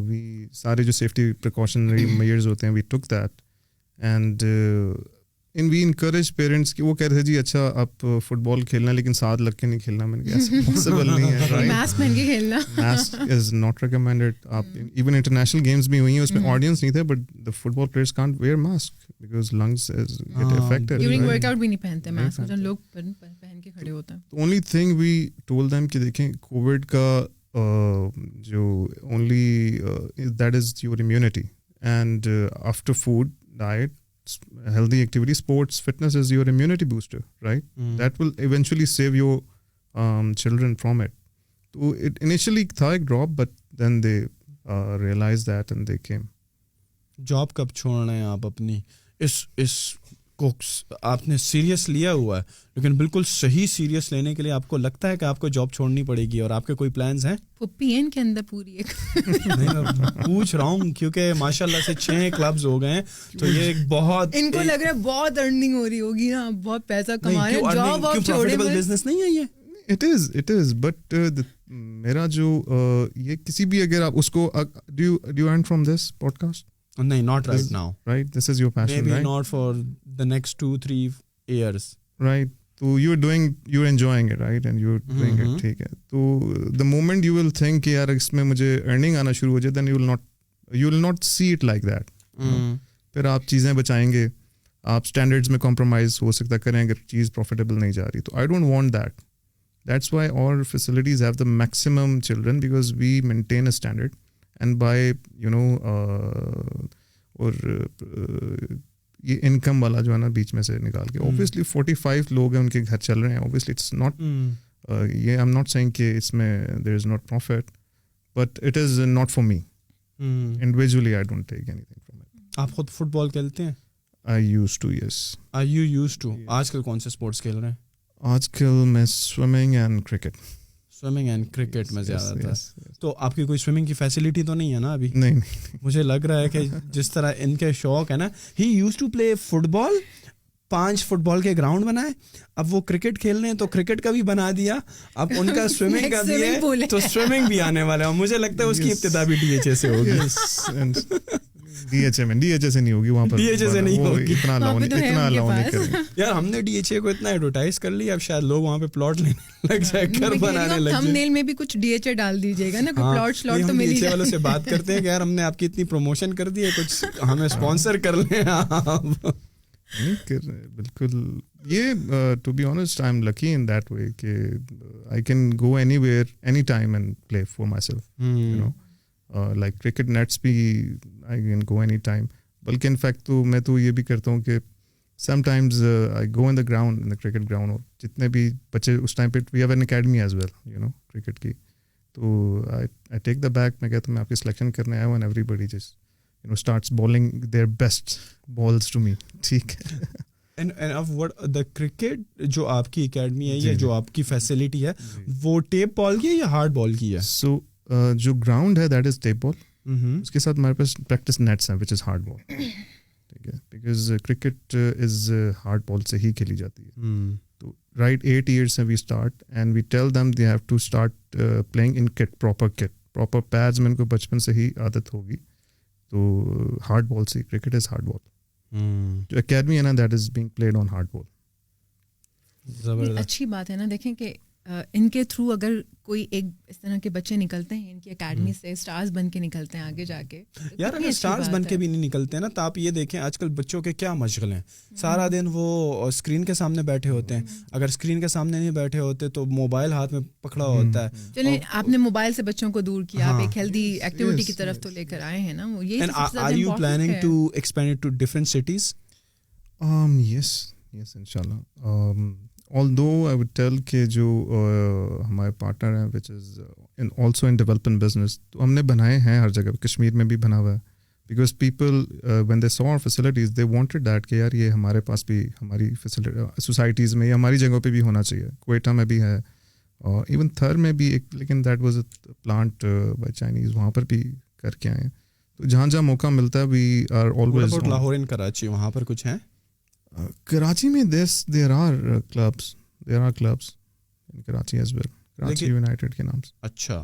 we sare jo safety precautionary measures hote hain, we took that, and and we encourage parents کہ وہ کہہ رہے تھے جی اچھا آپ fit بال کھیلنا لیکن ساتھ لگ کے نہیں کھیلنا. میں نے کہا ایسا پاسبل نہیں ہے, رائٹ, ماسک پہن کے کھیلنا, ماسک از ناٹ ریکمینڈیڈ. آپ ایون انٹرنیشنل گیمز بھی ہوئی ہیں اس میں آڈینس نہیں تھے, but the football players can't wear mask because lungs get affected. During workout بھی نہیں پہنتے ماسک, جو لوگ پہن کے کھڑے ہوتے ہیں. Only thing we told them کہ دیکھیں کووڈ کا جو only that is your immunity, and after food diet, healthy activity, sports, fitness is your immunity booster, right? That will eventually save your children from it. So it initially tha ek drop, but then they realized that and they came. Job کب چھوڑنا ہے آپ اپنی اس کو آپ نے serious لیا ہوا ہے, لیکن بالکل صحیح سیریس لینے کے لیے آپ کو لگتا ہے کہ آپ کو جاب چھوڑنی پڑے گی, اور آپ کے کوئی پلانز ہیں؟ پپی ہے ان کے اندر پوری ایک. نہیں میں پوچھ رہا ہوں کیونکہ ماشاء اللہ سے 6 کلبز ہو گئے ہیں, تو یہ ایک بہت ان کو لگ رہا ہے بہت ارننگ ہو رہی ہوگی نا, بہت پیسہ کما رہے ہیں, جاب آپ چھوڑے بزنس نہیں ہے یہ. It is, but میرا جو یہ کسی بھی اگر آپ اس کو do you earn from this podcast? نہیں, not right now. Right, this is your passion, maybe right? not for the next 2-3 years. Right. So you're enjoying it, right? And you're doing it, ٹھیک ہے. تو the moment you will think کہ یار اس میں مجھے earning آنا شروع ہو جائے, then you will not see it like that. پھر آپ چیزیں بچائیں گے, آپ standards میں compromise ہو سکتا کریں اگر چیز profitable نہیں جا رہی. تو I don't want that. That's why our facilities have the maximum children, because we maintain a standard. And by اور یہ انکم والا جو ہے نا بیچ میں سے نکال کے, obviously 45 لوگ ہیں ان کے گھر چل رہے ہیں, obviously it's not یہ I'm not saying کہ اس میں there is not profit, but it is not for me. Individually I don't take anything from it. آپ خود فٹ بال کھیلتے ہیں؟ I used to, yes. Are you used to? آج کل کون سے اسپورٹس کھیل رہے ہیں؟ آج کل میں swimming and cricket. Swimming and cricket میں زیادہ تر. تو آپ کی کوئی سوئمنگ کی فیسلٹی تو نہیں ہے نا ابھی؟ نہیں. مجھے لگ رہا ہے کہ جس طرح ان کے شوق ہے نا, he used to play football, 5 football کے گراؤنڈ بنائے, اب وہ کرکٹ کھیلنے ہیں تو کرکٹ کا بھی بنا دیا, اب ان کا سوئمنگ کا بھی ہے تو سوئمنگ بھی آنے والا ہے. مجھے لگتا ہے اس کی ابتدا بھی ڈی ایچ اے سے ہوگی. ڈی ایچ اے سے نہیں ہوگی, وہاں پر ڈی ایچ اے سے نہیں ہوگی. اتنا الاؤ نہیں کریں یار, ہم نے ڈی ایچ اے کو اتنا ایڈورٹائز کر لیا, اب شاید لوگ وہاں پہ پلاٹ لینے لگ جائے, گھر بنانے لگ جائے. تھم نیل میں بھی کچھ ڈی ایچ اے ڈال دیجیے گا نا, کوئی پلاٹ شلاٹ تو مل ہی جائے. والوں سے بات کرتے ہیں کہ یار ہم نے آپ کی اتنی پروموشن کر دی ہے, کچھ ہمیں اسپانسر کر لیں آپ. بالکل. یہ to be honest I am lucky in that way کہ I can go anywhere anytime and play for myself, you know, like cricket nets بھی I can go anytime. بلکہ in fact تو میں تو یہ بھی کرتا ہوں کہ sometimes I go in the ground, in the cricket ground, اور جتنے بھی بچے اس ٹائم پہ we have an academy as well, you know, cricket کی. تو آئی ٹیک دا بیک, میں کہتا ہوں میں آپ کی سلیکشن کرنے آیا ہوں, and everybody just you know starts bowling their best balls to me, ٹھیک ہے. اینڈ اب وٹ دا کرکٹ جو آپ کی اکیڈمی ہے یا جو آپ کی فیسلٹی ہے, وہ ٹیپ بال کی ہے یا ہارڈ بال کی ہے؟ سو جو گراؤنڈ ہے دیٹ از ٹیپ بال, اس کے ساتھ ہمارے پاس پریکٹس نیٹس ہیں وچ از ہارڈ بال, ٹھیک ہے, because cricket is hard ball سے ہی کھیلی جاتی ہے. تو رائٹ 8 years سے we start and we tell them they have to start playing in kit, proper pads میں ان کو بچپن سے ہی عادت ہوگی. تو ہارڈ بال سے کرکٹ از ہارڈ بال. جو اکیڈمی ہے نا that is being played on hard ball. زبردست, اچھی بات ہے نا. دیکھیں کہ ان کے تھرو اگر کوئی ایک اس طرح کے بچے نکلتے ہیں ان کی اکیڈمی سے, اسٹارز بن کے نکلتے ہیں آگے جا کے. یار اگر اسٹارز بن کے بھی نہیں نکلتے ہیں نا, تو آپ یہ دیکھیں آج کل بچوں کے کیا مشغلے ہیں, سارا دن وہ اسکرین کے سامنے بیٹھے ہوتے ہیں. اگر اسکرین کے سامنے نہیں بیٹھے ہوتے تو موبائل ہاتھ میں پکڑا ہوتا ہے. چلیں آپ نے موبائل سے بچوں کو دور کیا, آپ ایک ہیلدی ایکٹیویٹی کی طرف تو لے کر آئے ہیں نا. وہ یہی are you planning to expand it to different cities? Yes, inshallah. Although I would tell کہ جو ہمارے پارٹنر ہیں which is also in development business, تو ہم نے بنائے ہیں ہر جگہ, کشمیر میں بھی بنا ہوا ہے, because people when they saw our facilities they wanted that کہ یار یہ ہمارے پاس بھی ہماری سوسائٹیز میں یا ہماری جگہوں پہ بھی ہونا چاہیے. کوئٹہ میں بھی ہے, اور ایون تھر میں بھی ایک, لیکن that was a plant by Chinese, وہاں پر بھی کر کے آئے ہیں. تو جہاں جہاں موقع ملتا ہے we are always. Lahore and Karachi, وہاں پر کچھ ہیں؟ کراچی میں there are clubs in Karachi as well, Karachi United کے نام سے. اچھا,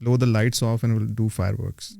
blow the lights off and we'll do fireworks.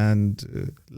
And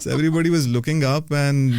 So everybody was looking up and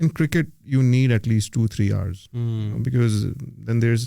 In cricket, you need at least 2-3 hours because then there's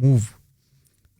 move,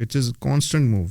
which is constant move,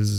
is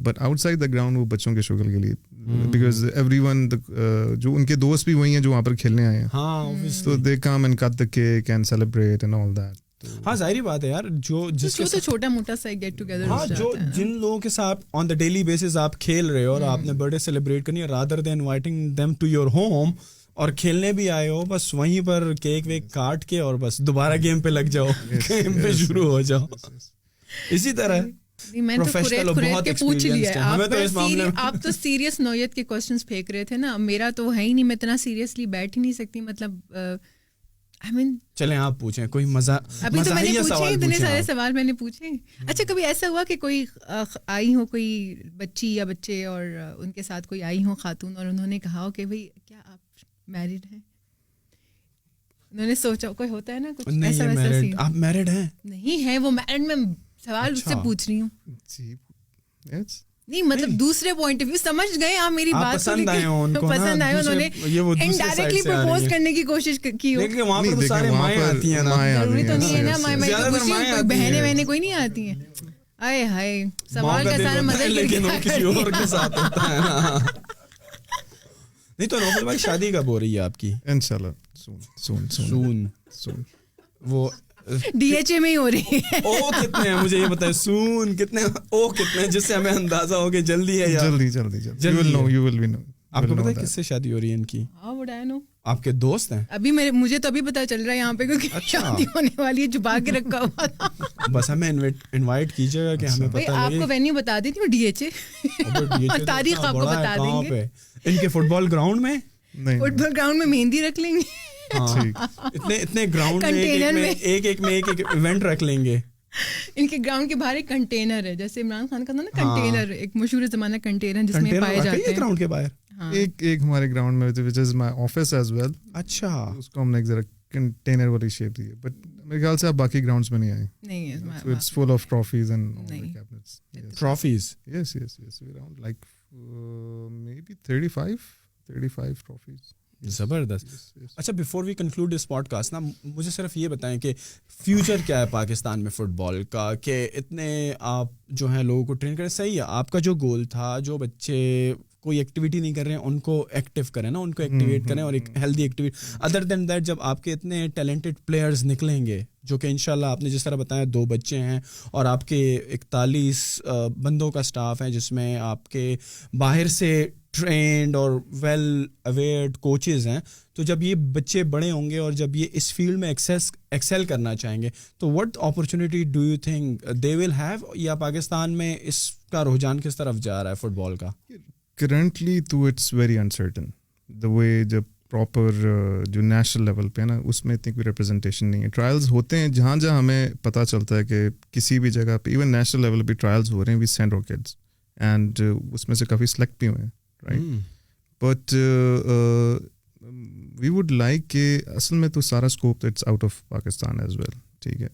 but out side the ground وہ بچوں کے شغل کے لیے, because every one جو ان کے دوست بھی وہی ہیں جو وہاں پر کھیلنے آئے ہیں, تو they come and cut the cake and celebrate and all that. ہاں ظاہری بات ہے یار, جو جس کے تو چھوٹا موٹا سا گیٹ ٹوگیدر, ہاں جو جن لوگوں کے ساتھ آن دا ڈیلی بیسس آپ کھیل رہے ہو اور آپ نے برتھ ڈے سیلیبریٹ کرنی ہے, rather than inviting them to your home اور کھیلنے بھی آئے ہو, بس وہیں پر کیک ویک کاٹ کے اور بس دوبارہ گیم پہ لگ جاؤ, گیم پہ شروع ہو جاؤ. اسی طرح میں تو خریت کے پوچھ لیا, آپ تو سیریس نوعیت کے کوسچنس پھینک رہے تھے نا, میرا تو ہے ہی نہیں, میں اتنا سیریسلی بیٹھ ہی نہیں سکتی. مطلب چلیں آپ پوچھیں کوئی مزہ, ابھی تو میں نے پوچھے اتنے سارے سوال میں نے پوچھے. اچھا کبھی ایسا ہوا کہ کوئی آئی ہو کوئی بچی یا بچے اور ان کے ساتھ کوئی آئی ہو خاتون اور انہوں نے کہا ہو کہ بھائی کیا آپ میرڈ ہیں, انہوں نے سوچا کوئی ہوتا ہے نا کچھ ایسا ویسا سین, آپ میرڈ ہیں؟ نہیں ہے وہ میرڈ, میں سوال اس سے پوچھ رہی ہوں. نہیں مطلب دوسرے پوائنٹ آف ویو سمجھ گئے آپ میری بات, پسند آئے انہوں نے انڈائریکٹلی پرپوز کرنے کی کوشش کی ہو. وہاں پر سارے مائیں آتی ہیں نا, ضروری تو نہیں ہے نا مائیں, بہنیں بہنیں کوئی نہیں آتی ہیں. آئے ہائے سوال کا سارا مزہ لیکن کسی اور کے ساتھ ہوتا ہے نا. نہیں تو نوفل بھائی شادی کب ہو رہی ہے آپ کی؟ انشاءاللہ سون. وہ ڈی ایچ اے میں ہی ہو رہی ہے. او کتنے ہیں مجھے یہ بتائیں, سون کتنے, او کتنے, جس سے ہمیں اندازہ ہو کہ جلدی ہے یا جلدی. You will know. آپ کو پتا ہے کس سے شادی ہو رہی ہے ان کی؟ ہاں وہ ڈائنو آپ کے دوست ہیں؟ ابھی مجھے تو ابھی پتا چل رہا ہے یہاں پہ کیونکہ شادی ہونے والی ہے, چھپا کے رکھا ہوا تھا. بس ہمیں انوائٹ کیجیے گا کہ ہمیں پتہ لگے. آپ کو وینیو بتا دیتی ہوں, ڈی ایچ اے تاریخ آپ کو بتا دیں گے. ان کے فٹ بال گراؤنڈ میں, فٹ بال گراؤنڈ میں مہندی رکھ لیں گے, اتنے گراؤنڈ میں ایک ایونٹ رکھ لیں گے. ان کے گراؤنڈ کے باہر ایک کنٹینر ہے, جیسے عمران خان کا تھا نا کنٹینر, ایک مشہور زمانہ کنٹینر جس میں پائے جاتے ہیں گراؤنڈ کے باہر. ایک ہمارے گراؤنڈ میں which is my office as well. اچھا, اس کو ہم نے ایک ذرا کنٹینر والی شیپ دی ہے, بٹ میرے خیال سے آپ باقی گراؤنڈس میں نہیں آئے. نہیں ہے, so it's full of trophies and all the cabinets. Trophies? Yes, around like maybe 35 trophies. زبردست. اچھا before we conclude this podcast نا, مجھے صرف یہ بتائیں کہ فیوچر کیا ہے پاکستان میں فٹ بال کا, کہ اتنے آپ جو ہیں لوگوں کو ٹرین کریں. صحیح ہے, آپ کا جو گول تھا, جو بچے کوئی ایکٹیویٹی نہیں کر رہے ہیں ان کو ایکٹیو کریں نا, ان کو ایکٹیویٹ کریں, اور ایک healthy activity. Other than that جب آپ کے اتنے ٹیلنٹڈ پلیئرز نکلیں گے, جو کہ انشاءاللہ آپ نے جس طرح بتایا 2 بچے ہیں اور آپ کے 41 بندوں کا سٹاف ہے, جس میں آپ کے باہر سے ٹرینڈ اور ویل اویئرڈ کوچز ہیں, تو جب یہ بچے بڑے ہوں گے اور جب یہ اس فیلڈ میں ایکسیل کرنا چاہیں گے, تو what opportunity do you think they will have, یا پاکستان میں اس کا رجحان کس طرف جا رہا ہے فٹ بال کا؟ کرنٹلی تو اٹس ویری انسرٹن دا وے, جب پراپر جو نیشنل لیول پہ ہے نا, اس میں اتنی کوئی ریپرزنٹیشن نہیں ہے. ٹرائلز ہوتے ہیں جہاں ہمیں پتہ چلتا ہے کہ کسی بھی جگہ پہ, ایون نیشنل لیول پہ ٹرائلز ہو رہے ہیں, وی سینڈ آور کڈس, اینڈ اس میں سے کافی سلیکٹ بھی ہوئے ہیں, right. But we would like کہ اصل میں تو سارا scope it's out of Pakistan as well, ٹھیک ہے,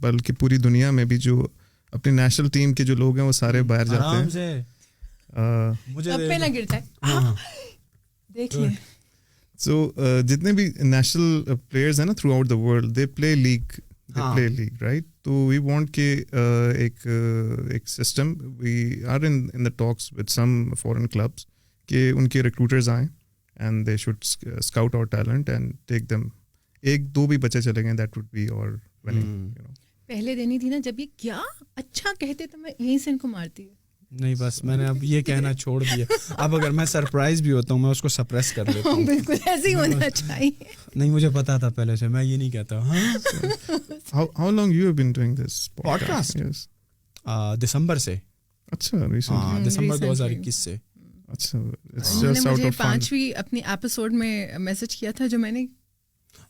بلکہ پوری دنیا میں بھی جو اپنی نیشنل ٹیم کے جو لوگ ہیں وہ سارے باہر جاتے ہیں. سو جتنے بھی نیشنل پلیئرز ہیں نا throughout the world, they play league, right. تو وی وانٹ کہ ایک system, we are in the talks with some foreign clubs کہ ان کے ریکروٹرز آئیں and they should scout our talent and take them. 1-2 بھی بچے چلے گئے, دیٹ وڈ بی اور پہلے دینی تھی نا جب یہ کیا اچھا کہتے تو میں یہیں سے ان کو مارتی. نہیں بس میں نے اب یہ کہنا چھوڑ دیا. اب اگر میں سرپرائز بھی ہوتا ہوں میں اس کو سپریس کر لیتا ہوں. بالکل ایسے ہی ہونا چاہیے. نہیں مجھے پتا تھا پہلے سے, میں یہ نہیں کہتا. How long you have been doing this podcast? Yes. دسمبر سے. اچھا, recently. دسمبر 2021 سے. اچھا, it's just out of fun. مجھے 5ویں اپنی ایپیسوڈ میں میسج کیا تھا جو میں نے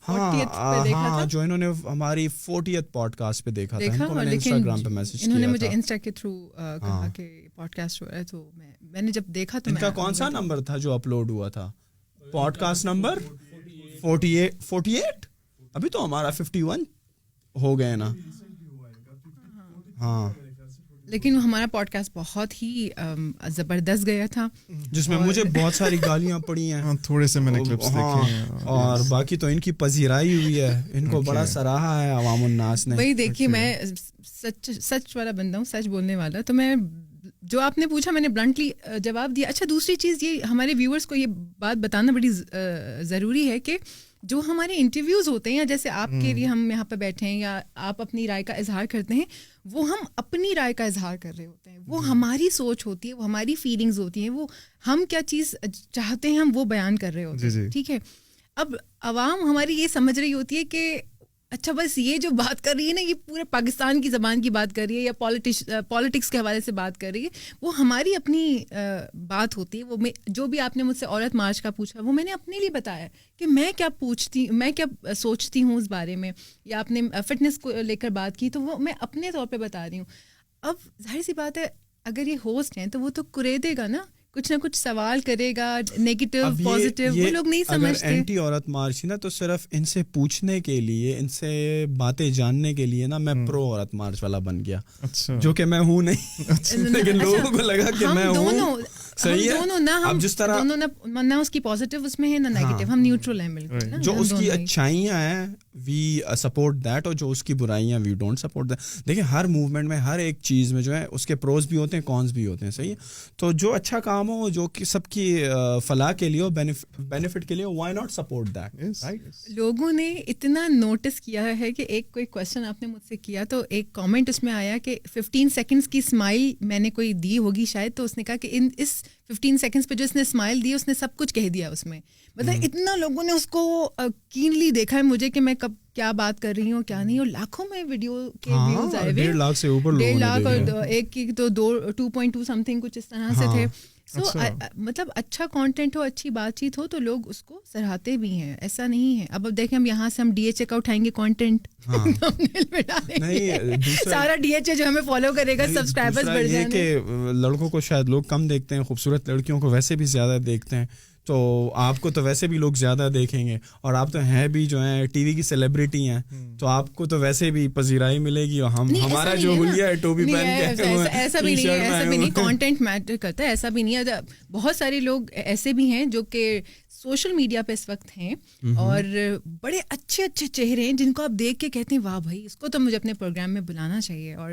ہاں جو انہوں نے ہماری 40th پوڈ کاسٹ پہ دیکھا تھا, ان کو میں نے انسٹاگرام پہ میسج کیا تھا. انہوں نے مجھے انسٹا کے تھرو کہا کہ پوڈ کاسٹ ہو رہا ہے, تو میں نے جب دیکھا تو ان کا کون سا نمبر تھا جو اپلوڈ ہوا تھا؟ Podcast number 48. ابھی تو ہمارا 51 ہو گئے نا. ہاں لیکن ہمارا پوڈ کاسٹ بہت ہی زبردست گیا تھا, جس میں مجھے بہت ساری گالیاں پڑی ہیں. تھوڑے سے میں نے کلپس دیکھے ہیں, اور باقی تو ان کی پذیرائی ہوئی ہے, ان کو بڑا سراہا ہے عوام الناس نے. وہی دیکھیے, میں سچ والا بندہ ہوں, سچ بولنے والا, تو میں جو آپ نے پوچھا میں نے بلنٹلی جواب دیا. اچھا دوسری چیز یہ ہمارے ویورز کو یہ بات بتانا بڑی ضروری ہے کہ جو ہمارے انٹرویوز ہوتے ہیں یا جیسے آپ کے لیے ہم یہاں پہ بیٹھے ہیں یا آپ اپنی رائے کا اظہار کرتے ہیں, وہ ہم اپنی رائے کا اظہار کر رہے ہوتے ہیں, وہ ہماری سوچ ہوتی ہے, وہ ہماری فیلنگز ہوتی ہیں, وہ ہم کیا چیز چاہتے ہیں ہم وہ بیان کر رہے ہوتے ہیں. ٹھیک ہے, اب عوام ہماری یہ سمجھ رہی ہوتی ہے کہ اچھا بس یہ جو بات کر رہی ہے نا یہ پورے پاکستان کی زبان کی بات کر رہی ہے یا پالیٹکس کے حوالے سے بات کر رہی ہے, وہ ہماری اپنی بات ہوتی ہے. وہ جو بھی آپ نے مجھ سے عورت مارچ کا پوچھا وہ میں نے اپنے لیے بتایا کہ میں کیا سوچتی ہوں اس بارے میں, یا آپ نے فٹنس کو لے کر بات کی تو وہ میں اپنے طور پہ بتا رہی ہوں. اب ظاہر سی بات ہے اگر یہ ہوسٹ ہیں تو وہ تو کریدے گا نا, کچھ نہ کچھ سوال کرے گا, نیگیٹو پازیٹیو, وہ لوگ نہیں سمجھتے. اگر اینٹی عورت مارچ نا تو صرف ان سے پوچھنے کے لیے, ان سے باتیں جاننے کے لیے نا میں پرو عورت مارچ والا بن گیا, جو کہ میں ہوں نہیں, لیکن لوگوں کو لگا کہ میں ہوں. صحیح ہے, اب جس طرح نہ اس کی پازیٹیو اس میں ہے نہ نیگیٹو, ہم نیوٹرل ہیں بالکل. جو اس کی اچھائیاں ہیں وی سپورٹ دیٹ, اور جو اس کی برائیاں وی ڈونٹ سپورٹ دیٹ. دیکھیں ہر موومنٹ میں ہر ایک چیز میں جو ہے اس کے پروز بھی ہوتے ہیں, کونس بھی ہوتے ہیں. صحیح ہے, تو جو اچھا کام ہو, جو کہ سب کی فلاح کے لیے ہو, بینیفٹ کے لیے, وائی ناٹ سپورٹ دیٹ. لوگوں نے اتنا نوٹس کیا ہے کہ ایک کوئی کویشچن آپ نے مجھ سے کیا تو ایک کامنٹ اس میں آیا کہ 15 سیکنڈز کی اسمائل میں نے کوئی دی ہوگی شاید, تو اس نے کہا کہ اس 15 سیکنڈز پہ جو اس نے اسمائل دی اس نے سب کچھ کہہ دیا اس میں. مطلب اتنا لوگوں نے اس کو کینلی دیکھا ہے مجھے کہ میں کب کیا بات کر رہی ہوں کیا نہیں, اور لاکھوں میں ویڈیو کے ویوز آئے ہوئے, 1.5 لاکھ سے اوپر, 1.5 لاکھ, اور ایک کی تو 2.2 سم تھنگ کچھ اس طرح سے تھے. سو مطلب اچھا کانٹینٹ ہو, اچھی بات چیت ہو تو لوگ اس کو سراہتے بھی ہیں, ایسا نہیں ہے. اب دیکھیں ہم یہاں سے ہم ڈی ایچ اے کا اٹھائیں گے کانٹینٹ, سارا ڈی ایچ اے جو ہمیں فالو کرے گا, سبسکرائبرز بڑھ جائیں گے. کہ لڑکوں کو شاید لوگ کم دیکھتے ہیں, خوبصورت لڑکیوں کو ویسے بھی زیادہ دیکھتے ہیں, تو آپ کو تو ویسے بھی لوگ زیادہ دیکھیں گے, اور آپ تو ہیں بھی جو ہیں ٹی وی کی سیلیبریٹی ہیں, تو آپ کو تو ویسے بھی پذیرائی ملے گی. اور ہمارا جو حلیہ ہے ٹوپی پہن کے, ایسا بھی نہیں ہے, ایسا بھی نہیں, کانٹینٹ میٹر کرتا ہے, ایسا بھی نہیں ہے. بہت سارے لوگ ایسے بھی ہیں جو کہ سوشل میڈیا پہ اس وقت ہیں اور بڑے اچھے اچھے چہرے ہیں جن کو آپ دیکھ کے کہتے ہیں واہ بھائی اس کو تو مجھے اپنے پروگرام میں بلانا چاہیے. اور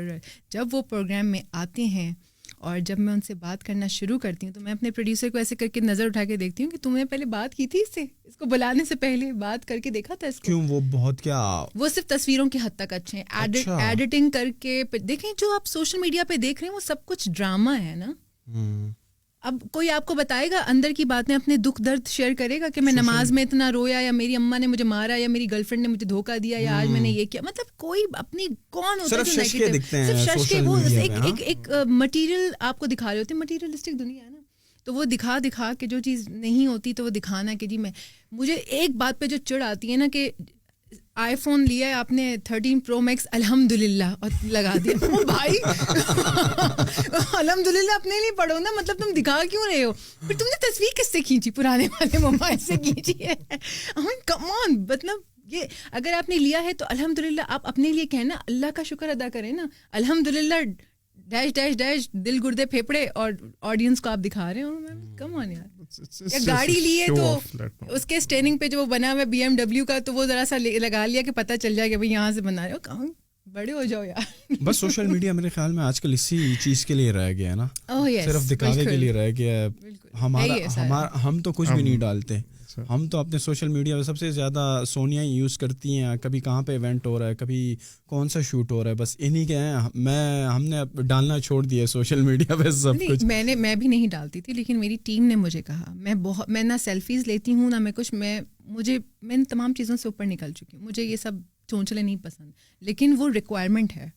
جب وہ پروگرام میں آتے ہیں اور جب میں ان سے بات کرنا شروع کرتی ہوں تو میں اپنے پروڈیوسر کو ایسے کر کے نظر اٹھا کے دیکھتی ہوں کہ تم نے پہلے بات کی تھی اس سے, اس کو بلانے سے پہلے بات کر کے دیکھا تھا اس کو. کیوں وہ بہت کیا, وہ صرف تصویروں کی حد تک اچھے ہیں, ایڈیٹنگ کر کے دیکھیں جو آپ سوشل میڈیا پہ دیکھ رہے ہیں وہ سب کچھ ڈرامہ ہے نا. اب کوئی آپ کو بتائے گا اندر کی باتیں, اپنے دکھ درد شیئر کرے گا کہ میں نماز میں اتنا رویا, یا میری اماں نے مجھے مارا, یا میری گرل فرینڈ نے مجھے دھوکہ دیا, یا آج میں نے یہ کیا. مطلب کوئی اپنی کون ہوتا ہے جو نیگیٹو, صرف شش کے وہ ایک مٹیریل آپ کو دکھا رہے ہوتے ہیں. مٹیریلسٹک دنیا ہے نا, تو وہ دکھا کے جو چیز نہیں ہوتی تو وہ دکھانا کہ جی میں, مجھے ایک بات پہ جو چڑ آتی ہے نا کہ آئی فون لیا ہے آپ نے 13 Pro Max الحمدللہ اور لگا دیا. بھائی الحمدللہ اپنے لیے پڑھو نا, مطلب تم دکھا کیوں رہے ہو, پھر تم نے تصویر کس سے کھینچی, پرانے والے موبائل سے کھینچی ہے. کم آن, مطلب یہ اگر آپ نے لیا ہے تو الحمدللہ آپ اپنے لیے کہنا, اللہ کا شکر ادا کریں نا, الحمدللہ ڈیش ڈیش ڈیش دل گردے پھیپڑے, اور آڈینس کو آپ دکھا رہے ہو. کم آن یار, یا گاڑی لی ہے تو اس کے اسٹیئرنگ پہ جو وہ بنا ہوا ہے BMW کا, تو وہ ذرا سا لگا لیا کہ پتہ چل جائے کہ بھائی یہاں سے بنا رہے ہو. کہاں بڑے ہو جاؤ یار. بس سوشل میڈیا میرے خیال میں آج کل اسی چیز کے لیے رہ گیا ہے نا, صرف دکھاوے کے لیے رہ گیا ہے. ہم تو کچھ بھی نہیں ڈالتے, ہم تو اپنے سوشل میڈیا پہ سب سے زیادہ سونیا ہی یوز کرتی ہیں. کبھی کہاں پہ ایونٹ ہو رہا ہے, کبھی کون سا شوٹ ہو رہا ہے, بس انہی کے ہیں. ہم نے ڈالنا چھوڑ دیا سوشل میڈیا پہ سب کچھ. میں بھی نہیں ڈالتی تھی, لیکن میری ٹیم نے مجھے کہا, میں نہ سیلفیز لیتی ہوں نہ میں کچھ, میں ان تمام چیزوں سے اوپر نکل چکی ہوں. مجھے یہ سب چونچلے نہیں پسند, لیکن وہ ریکوائرمنٹ ہے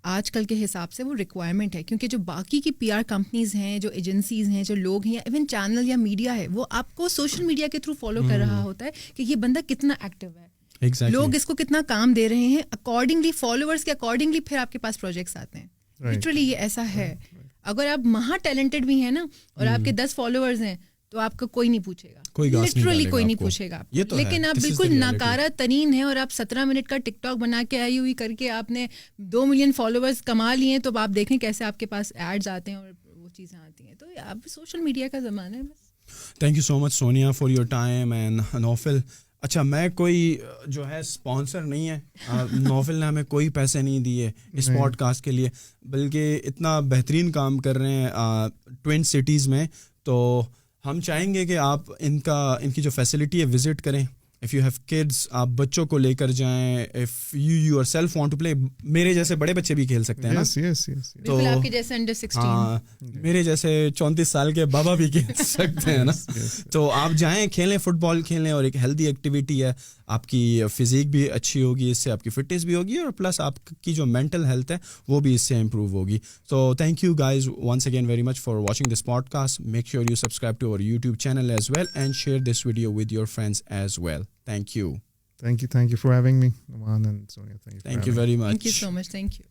آج کل کے حساب سے, وہ ریکوائرمنٹ ہے. کیونکہ جو باقی کی PR کمپنیز ہیں, جو ایجنسیز ہیں, جو لوگ ہیں, یا ایون چینل یا میڈیا ہے, وہ آپ کو سوشل میڈیا کے تھرو فالو کر رہا ہوتا ہے کہ یہ بندہ کتنا ایکٹیو ہے, لوگ اس کو کتنا کام دے رہے ہیں. اکارڈنگلی فالوورس کے اکارڈنگلی پھر آپ کے پاس پروجیکٹس آتے ہیں. لٹرلی یہ ایسا ہے. اگر آپ مہا ٹیلنٹڈ بھی ہیں نا اور آپ کے 10 فالوورز ہیں تو آپ کو کوئی نہیں پوچھے گا, لٹرلی کوئی نہیں پوچھے گا. لیکن آپ بالکل ناکارہ ترین ہیں اور آپ 17 منٹ کا ٹک ٹاک بنا کے آئی ہوئی کر کے آپ نے 2 ملین فالوورز کما لیے ہیں, تو آپ دیکھیں کیسے آپ کے پاس ایڈز آتے ہیں اور وہ چیزیں آتی ہیں. تو اب سوشل میڈیا کا زمانہ ہے بس. Thank you so much Sonia for your time, and Naufal اچھا میں کوئی جو ہے اسپانسر نہیں ہے، نوفل نے ہمیں کوئی پیسے نہیں دیے اس پوڈ کاسٹ کے لیے، بلکہ اتنا بہترین کام کر رہے ہیں ٹوئن سٹیز میں، تو ہم چاہیں گے کہ آپ ان کی جو فیسلٹی ہے وزٹ کریں. اف یو ہیو کڈس، آپ بچوں کو لے کر جائیں. If you yourself want to play, میرے جیسے بڑے بچے بھی کھیل سکتے ہیں نا. تو آپ کے جیسے انڈر 16، ہاں میرے جیسے 34 سال کے بابا بھی کھیل سکتے ہیں نا. تو آپ جائیں، کھیلیں، فٹ بال کھیلیں، اور ایک ہیلدی ایکٹیویٹی ہے. آپ کی فزیک بھی اچھی ہوگی، اس سے آپ کی فٹنس بھی ہوگی، اور پلس آپ کی جو مینٹل ہیلتھ ہے وہ بھی اس سے امپروو ہوگی. So thank you guys once again very much for watching this podcast. Make sure you subscribe to our YouTube channel as well and share this video with your friends as well. Thank you. Thank you for having me, Aman and Sonia. Thank you very much. Thank you so much. Thank you.